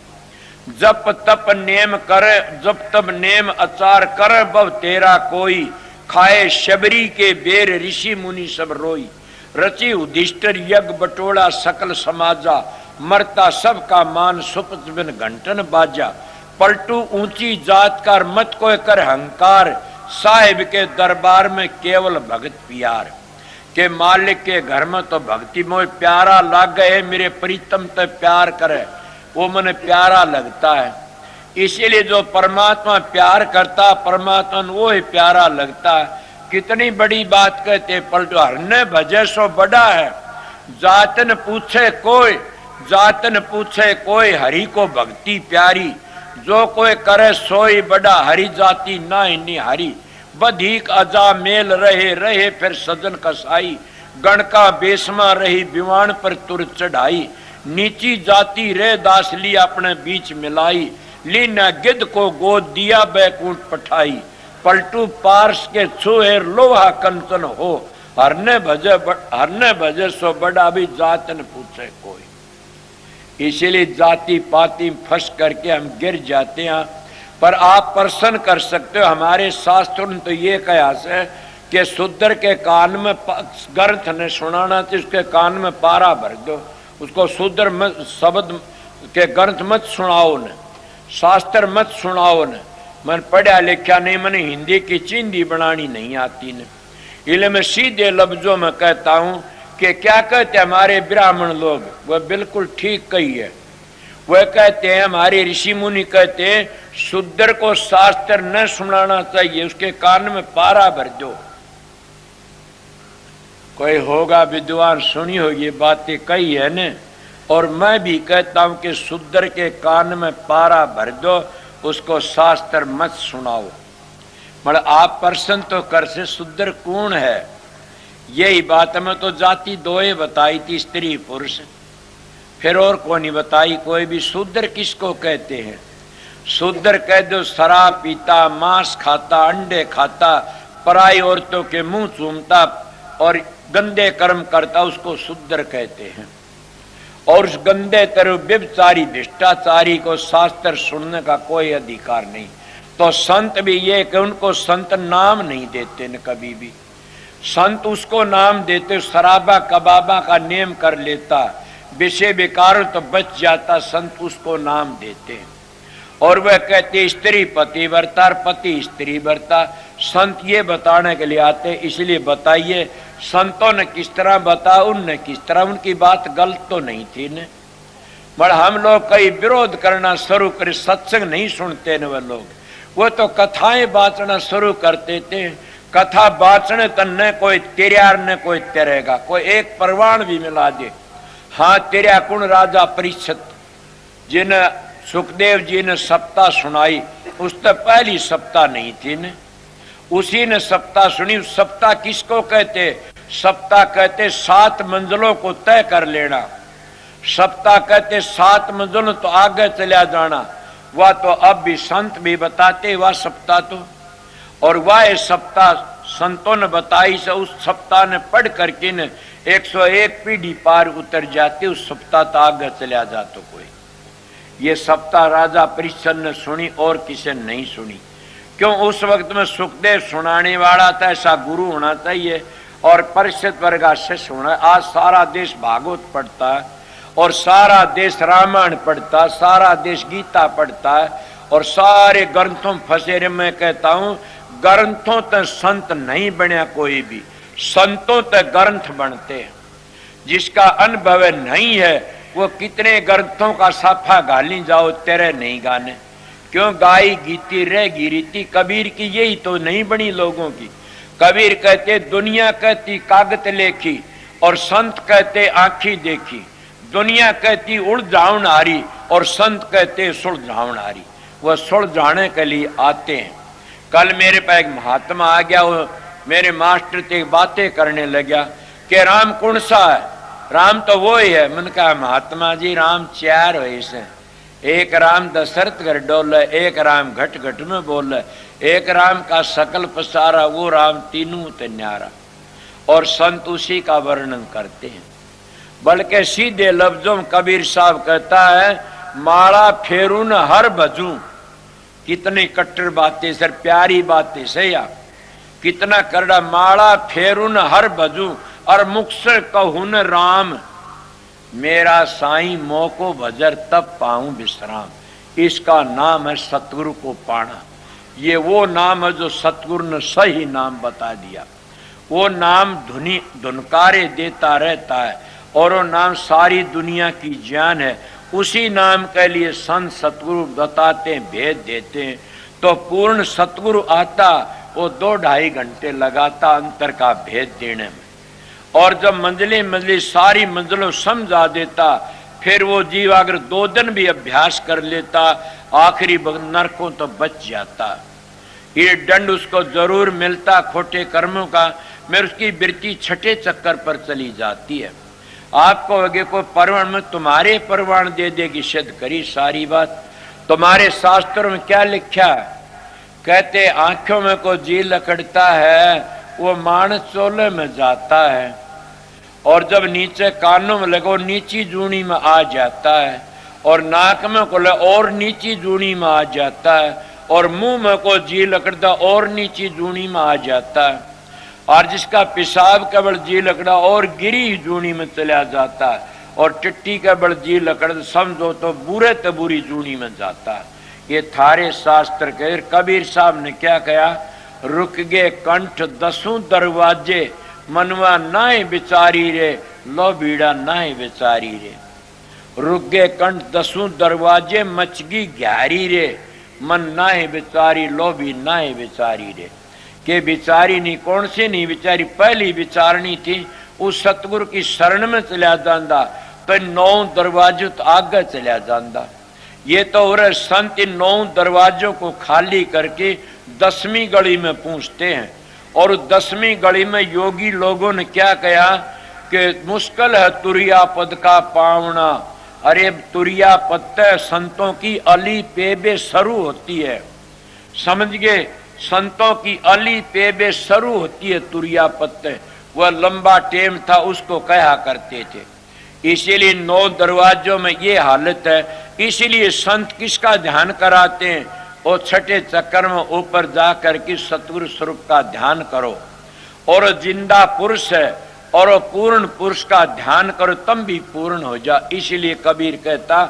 जप तप नेम कर, जप तप नेम अचार कर, बव तेरा कोई, खाए शबरी के बेर ऋषि मुनि सब रोई। रची उदिष्टर यज्ञ बटोला सकल समाजा, मरता सबका मान सुपत बिन घंटन बाजा। पलटू ऊंची जात का मत कोई कर हंकार, साहिब के दरबार में केवल भगत पियार। के मालिक के घर में तो भक्ति मोह प्यारा लग गए, मेरे प्रीतम तो प्यार करे, वो मने प्यारा लगता है। इसीलिए जो परमात्मा प्यार करता परमात्मा वो ही प्यारा लगता है। कितनी बड़ी बात कहते पलटू, हरने भजे सो बड़ा है, जातन पूछे कोई, जातन पूछे कोई, हरि को भक्ति प्यारी। जो कोई करे सोई बड़ा, हरि जाति ना इन्नी हरि। बधिक अजा मेल रहे रहे फिर सजन कसाई, गण का बेसमा रही विवान पर तुर चढ़ाई। नीची जाति रे दास ली अपने बीच मिलाई, ली न गिद्ध को गोद दिया बैकुंठ पठाई। पलटू पार्स के छुए लोहा कंचन हो, हरने भजे सो बड़ा, भी जातन पूछे कोई। इसीलिए जाति पाति फंस करके हम गिर जाते हैं। पर आप प्रश्न कर सकते हो, हमारे शास्त्रों ने तो ये कयास है कि शूद्र के कान में ग्रंथ ने सुनाना चाहिए, उसके कान में पारा भर दो, उसको शूद्र शब्द के ग्रंथ मत सुनाओ न, शास्त्र मत सुनाओ न। मैं पढ़ा लिखा नहीं, मैंने हिंदी की चिंदी बनानी नहीं आती न। इसलिए मैं सीधे लफ्जों में कहता हूं कि क्या कहते हमारे ब्राह्मण लोग, वह बिल्कुल ठीक कही है। वह कहते हैं, हमारे ऋषि मुनि कहते हैं, शूद्र को शास्त्र न सुनाना चाहिए, उसके कान में पारा भर दो। कोई होगा विद्वान सुनी हो ये बातें कही है न। और मैं भी कहता हूं कि शूद्र के कान में पारा भर दो, उसको शास्त्र मत सुनाओ। मगर आप प्रश्न तो कर से शूद्र कौन है, यही बात में तो जाति दोए बताई थी, स्त्री पुरुष, फिर और कौन नहीं बताई कोई भी। शूद्र किसको कहते हैं? शूद्र कह दो शराब पीता, मांस खाता, अंडे खाता, पराई औरतों के मुंह चूमता और गंदे कर्म करता, उसको शूद्र कहते हैं। और उस गंदे तरह व्यभिचारी भ्रष्टाचारी को शास्त्र सुनने का कोई अधिकार नहीं। तो संत भी ये कि उनको संत नाम नहीं देते न कभी भी। संत उसको नाम देते, शराबा कबाबा का नेम कर लेता, विषय विकार तो बच जाता, संत उसको नाम देते हैं। और वह कहते स्त्री पति वर्ता, पति स्त्री वर्ता। संत ये बताने के लिए आते, इसलिए बताइए संतों ने किस तरह बताया, उनने किस तरह, उनकी बात गलत तो नहीं थी न। मगर हम लोग कई विरोध करना शुरू करे, सत्संग नहीं सुनते न। वह लोग वो तो कथाएं बाचना शुरू करते थे। कथा बाचने तन्ने कोई तिरयार ने कोई तेरेगा, कोई एक परवान भी मिला दे। हाँ, तिरया कुण राजा परीक्षित, जिन सुखदेव जी ने सप्ताह सुनाई, उस तक पहली सप्ताह नहीं थी ने, उसी ने सप्ताह सुनी। सप्ताह किसको कहते? सप्ताह कहते 7 मंजिलों को तय कर लेना। सप्ताह कहते 7 मंजिलों तो आगे चला जाना। वह तो अब भी संत भी बताते वह सप्ताह तो, और वह सप्ताह संतों ने बताई से उस सप्ताह ने पढ़ करके न 101 पीढ़ी पार उतर जाते। उस सप्ताह तो आगे चला जाते कोई। ये सप्ताह राजा परीक्षण ने सुनी और किसी ने नहीं सुनी। क्यों? उस वक्त में सुखदेव सुनाने वाला था, ऐसा गुरु होना चाहिए और परिषद वर्ग से सुना। आज सारा देश भागवत पढ़ता है और सारा देश रामायण पढ़ता है, सारा देश गीता पढ़ता है और सारे ग्रंथों फंसे रहे। मैं कहता हूं ग्रंथों तक संत नहीं बने कोई भी, संतों तक ग्रंथ बनते हैं। जिसका अनुभव नहीं है वो कितने ग्रंथों का साफा गाली जाओ तेरे नहीं गाने। क्यों? गाई गीती रहेगी रीति। कबीर की यही तो नहीं बनी लोगों की। कबीर कहते दुनिया कहती कागत लेखी और संत कहते आंखी देखी। दुनिया कहती उलझाउन हारी और संत कहते सुलझाउन हारी। वह सुलझाने के लिए आते हैं। कल मेरे पास एक महात्मा आ गया, वो मेरे मास्टर से बातें करने लगा कि राम कौन सा है? राम तो वो ही है। मैंने कहा महात्मा जी राम 4 है इसे, एक राम दशरथ घर डोल है, एक राम घट घट में बोल है, एक राम का सकल पसारा, वो राम तीनों ते न्यारा। और संत उसी का वर्णन करते हैं। बल्कि सीधे लफ्जों में कबीर साहब कहता है माला फेरून हर भजू। कितनी कट्टर बातें सर, प्यारी बातें से या कितना करड़ा। माला फेरून हर भजू और मुख से कहून राम, मेरा साईं मोको भजर तब पाऊं विश्राम। इसका नाम है सतगुरु को पाना। ये वो नाम है जो सतगुरु ने सही नाम बता दिया। वो नाम धुनकारे देता रहता है और वो नाम सारी दुनिया की जान है। उसी नाम के लिए संत सतगुरु बताते हैं, भेद देते हैं। तो पूर्ण सतगुरु आता वो 2-2.5 घंटे लगाता अंतर का भेद देने में। और जब मंजिली सारी मंजिलों समझा देता, फिर वो जीव अगर 2 दिन भी अभ्यास कर लेता आखिरी नरकों तो बच जाता। ये दंड उसको जरूर मिलता खोटे कर्मों का, मेरे उसकी वृत्ति छठे चक्कर पर चली जाती है। आपको आगे कोई परवान में तुम्हारे परवान दे देगी, सिद्ध करी सारी बात। तुम्हारे शास्त्रों में क्या लिखा है? कहते आंखों में को जी लकड़ता है वो मानस चोले में जाता है, और जब नीचे कानों में लगो नीची जूनी में आ जाता है, और नाक में को लगे और नीची जूनी में आ जाता है, और मुंह में को जी लकड़ता और नीची जूनी में आ जाता है, और जिसका पेशाब का बल जी लकड़ा और गिरी जूनी में चला जाता है, और टिट्टी का बल जी लकड़ समझो तो बुरे तो बुरी जूनी में जाता है। ये थारे शास्त्र के कबीर साहब ने क्या कहा? रुक गए कंठ 10 दरवाजे, मनवा नाए बिचारी रे, लो बीड़ा नाए बिचारी रे। रुक गए कंठ 10 दरवाजे, मचगी ग्यारी रे, मन नाए बिचारी, लो भी नाए बिचारी रे। के बिचारी नहीं, कौन सी नहीं बिचारी? पहली विचारणी थी उस सतगुरु की शरण में चला जाता तो 9 दरवाजों तो आगे चला जाता। ये तो और संत इन 9 दरवाजों को खाली करके 10वीं गली में पहुंचते हैं, और 10वीं गली में योगी लोगों ने क्या कहा कि मुश्किल है तुरिया पद का पावना। अरे तुरिया पद संतों की अली पेबे शुरू होती है, समझ गए? संतों की अली पेबे शुरू होती है तुरिया पत्ते। वह लंबा टेम था उसको कहा करते थे। इसीलिए 9 दरवाजों में ये हालत है। इसीलिए संत किसका ध्यान कराते हैं? और छठे चक्कर में ऊपर जाकर के सतगुरु स्वरूप का ध्यान करो, और जिंदा पुरुष है और वो पूर्ण पुरुष का ध्यान करो तब भी पूर्ण हो जा। इसीलिए कबीर कहता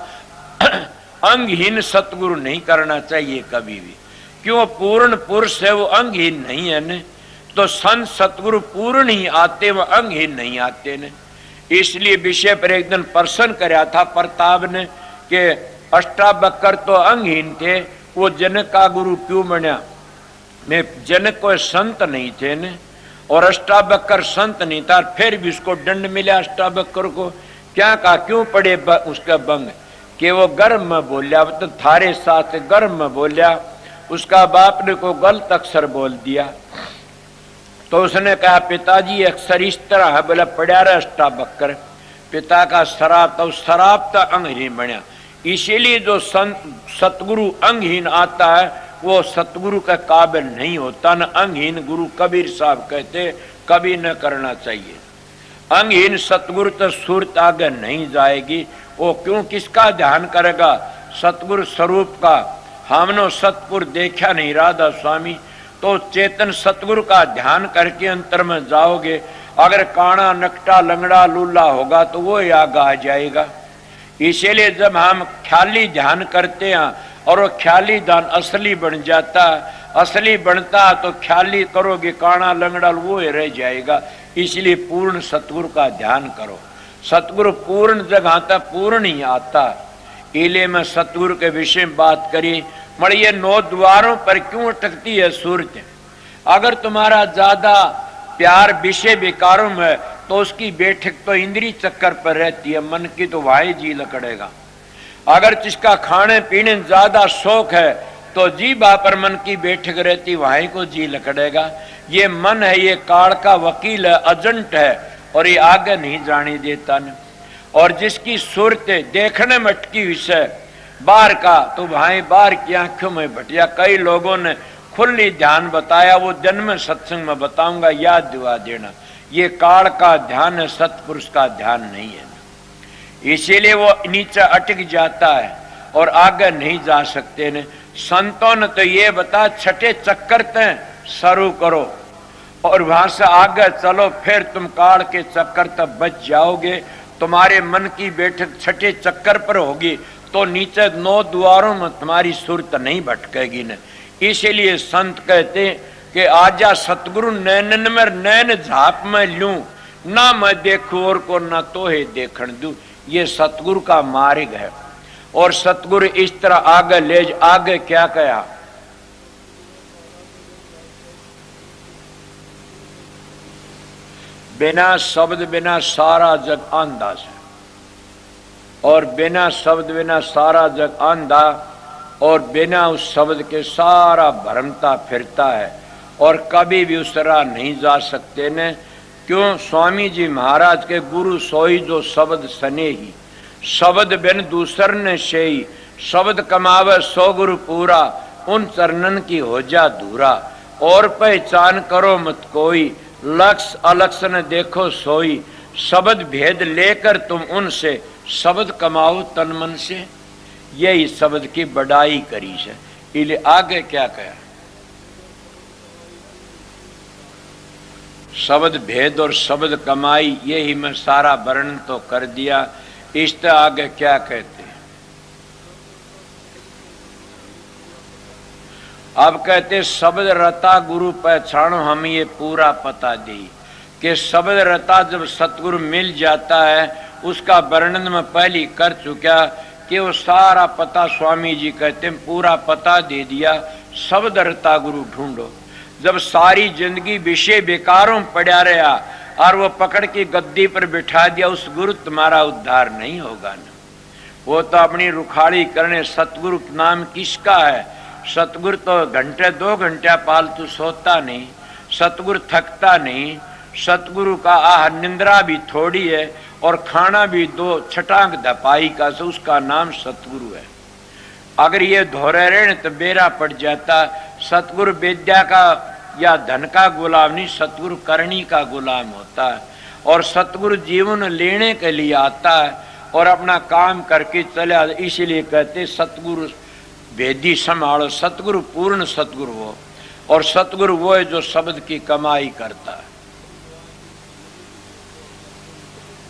अंगहीन सतगुरु नहीं करना चाहिए कभी भी। क्यों? पूर्ण पुरुष है वो अंगहीन नहीं है ने। तो संत सतगुरु पूर्ण ही आते वो अंगहीन नहीं आते ने। इसलिए विषय पर एक दिन प्रश्न कराया था प्रताप ने कि अष्टावक्र तो अंगहीन थे, वो जनक का गुरु क्यों बना? मैं जनक को संत नहीं थे ने, और अष्टावक्र संत नहीं था, फिर भी उसको दंड मिला अष्टावक्र को। क्या कहा? क्यों पड़े उसका भंग? कि वो गर्भ में बोलिया, तो थारे साथ गर्भ में बोलिया उसका बाप ने को गलत अक्षर बोल दिया तो उसने कहा पिताजी अक्षर इस तरह है, बोला पड़ा रहा बक्कर। पिता का शराब तो शराब तो अंगहीन बना। इसीलिए जो सतगुरु अंगहीन आता है वो सतगुरु का काबिल नहीं होता। न अंगहीन गुरु कबीर साहब कहते कभी न करना चाहिए। अंगहीन सतगुरु तो सूरत आगे नहीं जाएगी। वो क्यों किसका ध्यान करेगा? सतगुरु स्वरूप का। हमने सतपुर देखा नहीं राधा स्वामी, तो चेतन सतगुरु का ध्यान करके अंतर में जाओगे। अगर काना नकटा लंगड़ा लूला होगा तो वो आगे आ जाएगा। इसीलिए जब हम ख्याली ध्यान करते हैं और वो ख्याली ध्यान असली बन जाता, असली बनता तो ख्याली करोगे काना लंगड़ा वो रह जाएगा। इसलिए पूर्ण सतगुरु का ध्यान करो। सतगुरु पूर्ण जगह तक पूर्ण ही आता। इले में सतगुरु के विषय में बात करी। मगर ये 9 द्वारों पर क्यों अटकती है सूरत? अगर तुम्हारा ज्यादा प्यार विषय विकारों में तो उसकी बैठक तो इंद्री चक्कर पर रहती है, मन की तो वाही जी लकड़ेगा। अगर जिसका खाने पीने ज्यादा शौक है तो जीभा पर मन की बैठक रहती, वहीं को जी लकड़ेगा। ये मन है, ये काल का वकील है, एजेंट है और ये आगे नहीं जाने देता न। और जिसकी सूरत देखने में अटकी विषय बाहर का तो भाई बाहर की आंखों में भटिया। कई लोगों ने खुली ध्यान बताया, वो जन्म सत्संग में बताऊंगा, याद दिवा देना। ये काल का ध्यान है, सतपुरुष का ध्यान नहीं है। इसीलिए वो नीचे अटक जाता है और आगे नहीं जा सकते ने। संतों ने तो ये बता छठे चक्कर तय शुरू करो और वहां से आगे चलो, फिर तुम काल के चक्कर तक बच जाओगे। तुम्हारे मन की बैठक छठे चक्कर पर होगी तो नीचे 9 द्वारों में तुम्हारी सुरत नहीं भटकेगी न। इसीलिए संत कहते कि आजा सतगुरु नैनन में नैन झाप में लूं, ना मैं देखूं और को ना तोहे देखण दूं। ये सतगुरु का मार्ग है। और सतगुरु इस तरह आगे ले आगे क्या कहा? बिना शब्द बिना सारा जग आंधा है, और बिना शब्द बिना सारा जग आंधा, और बिना उस शब्द के सारा भरमता फिरता है और कभी भी उस तरह नहीं जा सकते ने। क्यों? स्वामी जी महाराज के गुरु सोई जो शब्द सने ही, शब्द बिन दूसर ने शेई, शब्द कमावे सो गुरु पूरा, उन चरणन की हो जा धूरा। और पहचान करो मत कोई, लक्ष्य अलक्ष्य न देखो सोई, शब्द भेद लेकर तुम उनसे, शब्द कमाओ तन मन से। यही शब्द की बड़ाई करी है। इसलिए आगे क्या कहा? शब्द भेद और शब्द कमाई, यही मैं सारा वर्णन तो कर दिया। इस तरह आगे क्या कहते हैं? अब कहते शब्द रता गुरु पहचानो, हम ये पूरा पता दी कि शब्द रता जब सतगुरु मिल जाता है, उसका वर्णन में पहले कर चुका कि वो सारा पता स्वामी जी कहते हैं पूरा पता दे दिया। शब्द रता गुरु ढूंढो। जब सारी जिंदगी विषय बेकारों पड़ा रहा और वो पकड़ के गद्दी पर बिठा दिया, उस गुरु तुम्हारा उद्धार नहीं होगा न। वो तो अपनी रुखाड़ी करने। सतगुरु नाम किसका है? सतगुरु तो घंटे 2 घंटे पालतू सोता नहीं, सतगुरु थकता नहीं। सतगुरु का आह निंद्रा भी थोड़ी है और खाना भी 2 छटांग धपाई का, से उसका नाम सतगुरु है। अगर ये धोरे रहने तो बेरा पड़ जाता। सतगुरु विद्या का या धन का गुलाम नहीं, सतगुरु करनी का गुलाम होता है। और सतगुरु जीवन लेने के लिए आता है और अपना काम करके चले। इसीलिए कहते सतगुरु भेदी संभालो। सतगुरु पूर्ण सतगुरु हो, और सतगुरु वो है जो शब्द की कमाई करता है।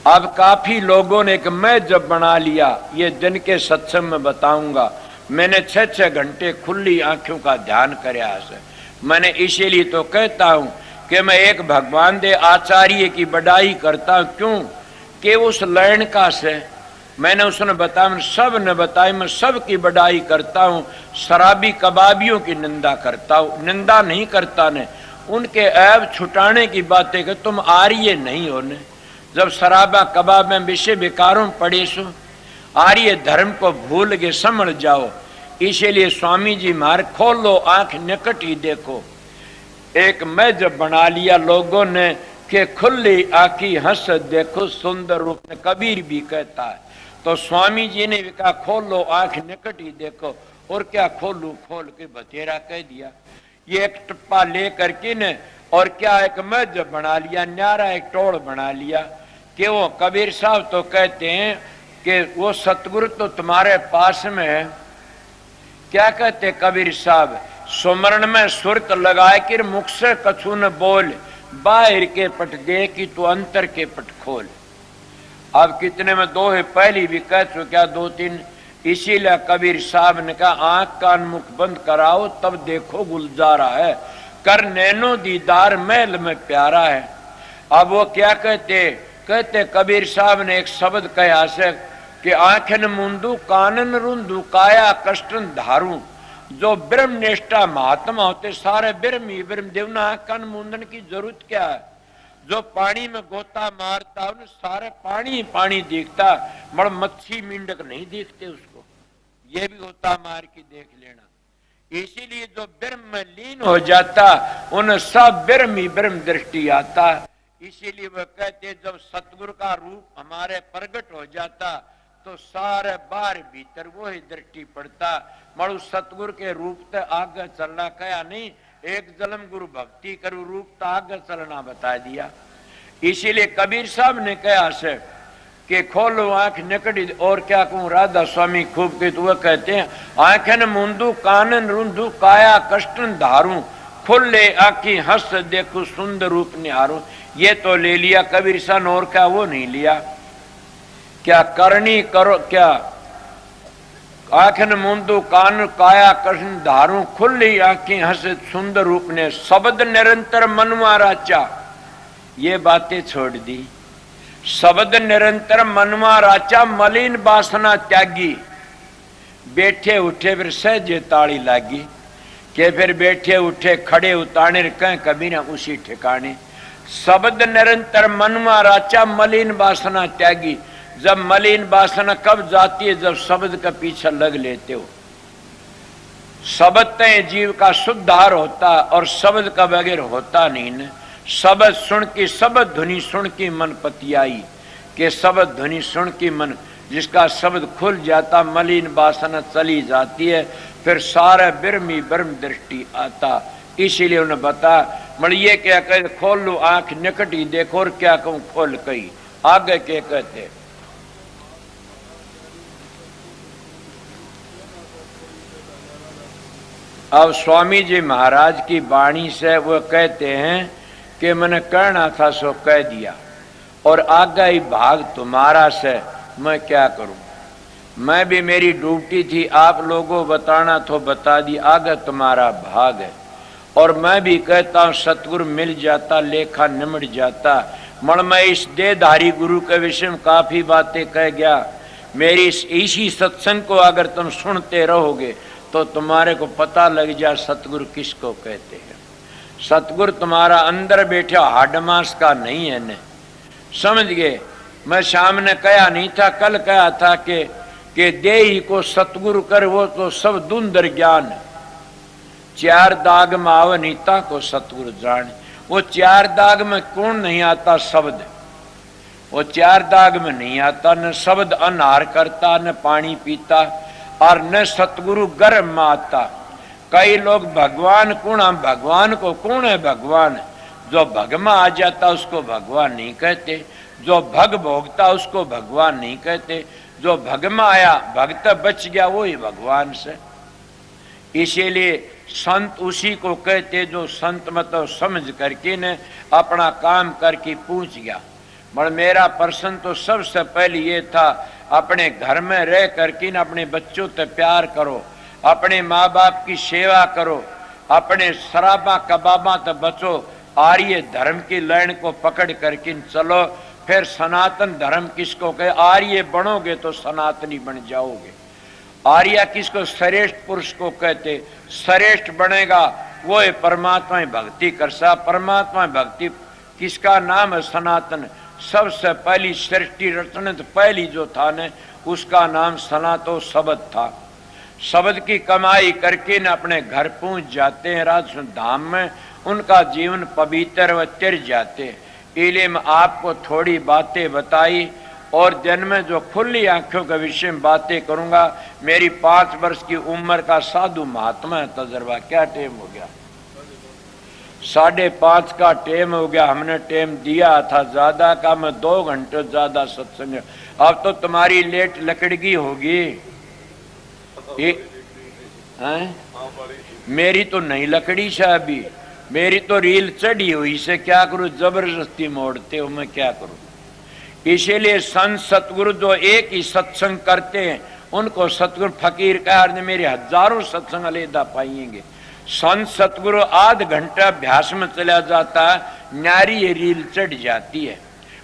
अब काफी लोगों ने कि मैं जब बना लिया, ये दिन के सत्संग में बताऊंगा, मैंने 6-6 घंटे खुली आंखों का ध्यान करया है। मैंने इसीलिए तो कहता हूं कि मैं एक भगवान दे आचार्य की बड़ाई करता हूं। क्यों? कि उस लैंड का से मैंने उसने बताया, सब ने बताया, मैं सब की बड़ाई करता हूं। शराबी कबाबियों की निंदा करता हूं, निंदा नहीं करता ने। उनके ऐब छुटाने की बातें कि तुम आर्य नहीं हो ने। जब शराबा कबाब में विषय विकारों पड़े सो, आर्य धर्म को भूल के समझ जाओ। इसीलिए स्वामी जी महाराज खोलो आंख निकट ही देखो। एक मेज बना लिया लोगों ने कि खुली आंखी हंस देखो सुंदर रूप में, कबीर भी कहता है। तो स्वामी जी ने भी कहा खोलो आंख निकट ही देखो, और क्या खोलू, खोल के बतेरा कह दिया। ये एक टप्पा ले करके ने और क्या एक मेज बना लिया, न्यारा एक टोड़ बना लिया कि वो कबीर साहब तो कहते हैं कि वो सतगुरु तो तुम्हारे पास में है। क्या कहते कबीर साहब, सुमरण में सुरत लगाए कि मुख से कछु न बोल, बाहर के पट दे कि तू अंतर के पट खोल। अब कितने में दो है, पहली भी कह तो क्या दो तीन। इसीलिए कबीर साहब ने कहा आंख कान मुख बंद कराओ तब देखो गुलजारा है, कर नैनो दीदार महल में प्यारा है। अब वो क्या कहते कबीर साहब ने एक शब्द कहा से कि आंखन मुंदू कानन रुंदू काया कष्टन धारू। जो ब्रह्म निष्ठा महात्मा होते सारे ब्रह्म ही ब्रह्म, देवना आंख कान मुंदन की जरूरत क्या है। जो पानी में गोता मारता उन्हें सारे पानी पानी दिखता, मगर मच्छी मेंढक नहीं दिखते उसको, ये भी गोता मार के देख लेना। इसीलिए जो ब्रह्म में लीन हो जाता उन्हें सब ब्रह्म ही ब्रह्म दृष्टि आता। इसीलिए वह कहते जब सतगुरु का रूप हमारे प्रकट हो जाता तो सारे बाहर भीतर वो ही दृष्टि पड़ता। मरु सतगुरु के रूप ते आगे चलना कया नहीं, एक जन्म गुरु भक्ति करू रूप तो आगे चलना बता दिया। इसीलिए कबीर साहब ने कहा से कि खोलो आंख निकटी, और क्या कहूं राधा स्वामी खूब के तो कहते हैं आंखन मुंदू कानन रुंदू काया कष्टन धारू, खुले आंखी हंस देखो सुंदर रूप निहारू। ये तो ले लिया कबीर साहब, और क्या वो नहीं लिया। क्या करनी करो, क्या आंखन मुंदू कान काया कृष्ण धारू, खुली आंखें हंस सुंदर रूप ने, शब्द निरंतर मनवा राचा। ये बातें छोड़ दी, शब्द निरंतर मनवा राचा, मलिन वासना त्यागी। बैठे उठे फिर सहजे ताड़ी लागी, के फिर बैठे उठे खड़े उताने कहीं कभी ना उसी ठिकाने। शब्द निरंतर मनवा राचा, मलिन वासना त्यागी। जब मलिन वासना कब जाती है, जब शब्द का पीछे लग लेते हो। शब्द तय जीव का शुद्धार होता और शब्द का बगैर होता नहीं न। शब्द सुन की, शब्द ध्वनि सुन की मन पतियाई, के शब्द ध्वनि सुन की मन, जिसका शब्द खुल जाता मलिन वासना चली जाती है, फिर सारा ब्रह्मी ब्रह्म दृष्टि आता। इसीलिए उन्हें बता मड़िए क्या कहे खोल लो आंख निकट ही देखो, और क्या कहूं खोल कही आगे के कहते। अब स्वामी जी महाराज की वाणी से वो कहते हैं कि मैंने कहना था सो कह दिया, और आगे ही भाग तुम्हारा से मैं क्या करूं। मैं भी मेरी ड्यूटी थी आप लोगों बताना तो बता दी, आगे तुम्हारा भाग है। और मैं भी कहता हूं सतगुरु मिल जाता लेखा निमट जाता। मण मैं इस देहधारी गुरु के विषय में काफी बातें कह गया। मेरी इसी सत्संग को अगर तुम सुनते रहोगे तो तुम्हारे को पता लग जाए सतगुरु किसको कहते हैं। सतगुरु तुम्हारा अंदर बैठा हाड मांस का नहीं है न, समझ गए। मैं शाम ने कहा नहीं था, कल कहा था कि देही को सतगुरु कर वो तो सब दुंदर ज्ञान। चार दाग में आव नीता को सतगुरु जान। वो चार दाग में कौन नहीं आता शब्द, वो चार दाग में नहीं आता। न शब्द अनहार करता, न पानी पीता, और न सतगुरु गर्भ में आता। कई लोग भगवान कौन, हम भगवान को कौन है भगवान, जो भग में आ जाता उसको भगवान नहीं कहते, जो भग भोगता उसको भगवान नहीं कहते, जो भग में आया भक्त बच गया वो ही भगवान से। इसीलिए संत उसी को कहते जो संत मतलब समझ करके ने अपना काम करके पूछ गया। मगर मेरा प्रश्न तो सबसे पहले ये था, अपने घर में रह करके न अपने बच्चों से प्यार करो, अपने माँ बाप की सेवा करो, अपने शराबा कबाबा से बचो, आर्य धर्म की लाइन को पकड़ करके चलो। फिर सनातन धर्म किसको कहे, आर्य बनोगे तो सनातनी बन जाओगे। आर्य किसको, श्रेष्ठ पुरुष को कहते। श्रेष्ठ बनेगा वो है परमात्मा भक्ति कर सा। परमात्मा भक्ति किसका नाम है, सनातन। सबसे पहली सृष्टि रचना तो पहली जो था ने उसका नाम सनातो शब्द था। शब्द की कमाई करके न अपने घर पहुंच जाते हैं राजस्व धाम में, उनका जीवन पवित्र व तिर जाते। इले में आपको थोड़ी बातें बताई और दिन में जो खुली आंखों के विषय में बातें करूंगा। मेरी 5 वर्ष की उम्र का साधु महात्मा है तजर्बा। क्या टेम हो गया? 5:30 का टेम हो गया। हमने टेम दिया था ज्यादा का, मैं 2 घंटे ज्यादा सत्संग। अब तो तुम्हारी लेट लकड़गी होगी। मेरी तो नहीं लकड़ी से अभी, मेरी तो रील चढ़ी हुई से क्या करूं, जबरदस्ती मोड़ते हो, मैं क्या करूं। इसीलिए संत सतगुरु जो एक ही सत्संग करते हैं उनको सतगुरु फकीर कहा, मेरे हजारों सत्संग अलहदा पाएंगे। संत सतगुरु आध घंटा अभ्यास में चला जाता है, न्यारी ये रील चढ़ जाती है।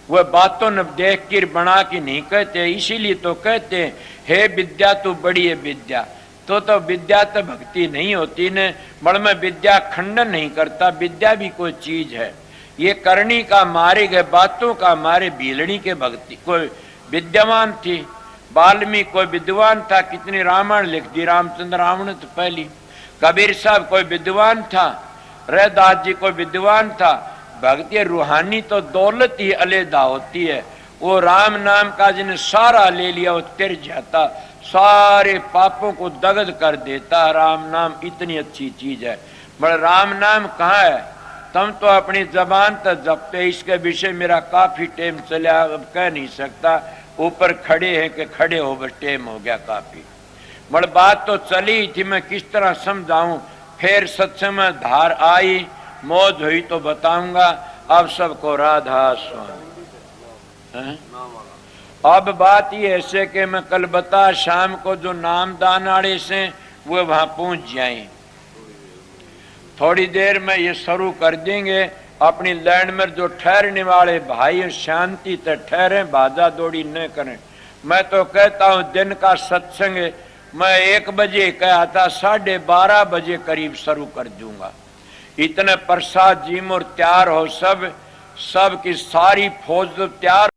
वह बातों ने देख कर बना के नहीं कहते, इसीलिए तो कहते हैं हे विद्या तू बड़ी है विद्या। तो विद्या तो भक्ति नहीं होती ने, बड़ में विद्या खंडन नहीं करता। विद्या भी कोई चीज है, ये करनी का मारे गए बातों का मारे भीलनी के भक्ति। कोई विद्यमान थी, वाल्मीकि कोई विद्वान था, कितनी रामायण लिख दी रामचंद्र रावण तो पहली। कबीर साहब कोई विद्वान था, रैदास जी कोई विद्वान था। भक्ति रूहानी तो दौलत ही अलहदा होती है। वो राम नाम का जिन्हें सारा ले लिया वो तिर जाता, सारे पापों को दग्ध कर देता। राम नाम इतनी अच्छी चीज है, बड़ा राम नाम कहाँ है? तुम तो अपनी जबान तक जपते। इसके विषय मेरा काफी टेम चला, अब कह नहीं सकता। ऊपर खड़े हैं कि खड़े हो, बस टेम हो गया काफी। बड़ बात तो चली थी, मैं किस तरह समझाऊं। फिर सत्संग में धार आई, मौज हुई तो बताऊंगा। अब सबको राधा स्वामी। अब बात ये ऐसे कि मैं कल बता शाम को जो नाम दान आड़े से वो वहां पहुंच जाए। थोड़ी देर में ये शुरू कर देंगे। अपनी लैंड में जो ठहरने वाले भाई शांति से ठहरे, भाजा दौड़ी न करें। मैं तो कहता हूं दिन का सत्संग मैं 1 बजे कहा था, 12:30 बजे करीब शुरू कर दूंगा। इतने प्रसाद जी मोर तैयार हो, सब की सारी फौज तैयार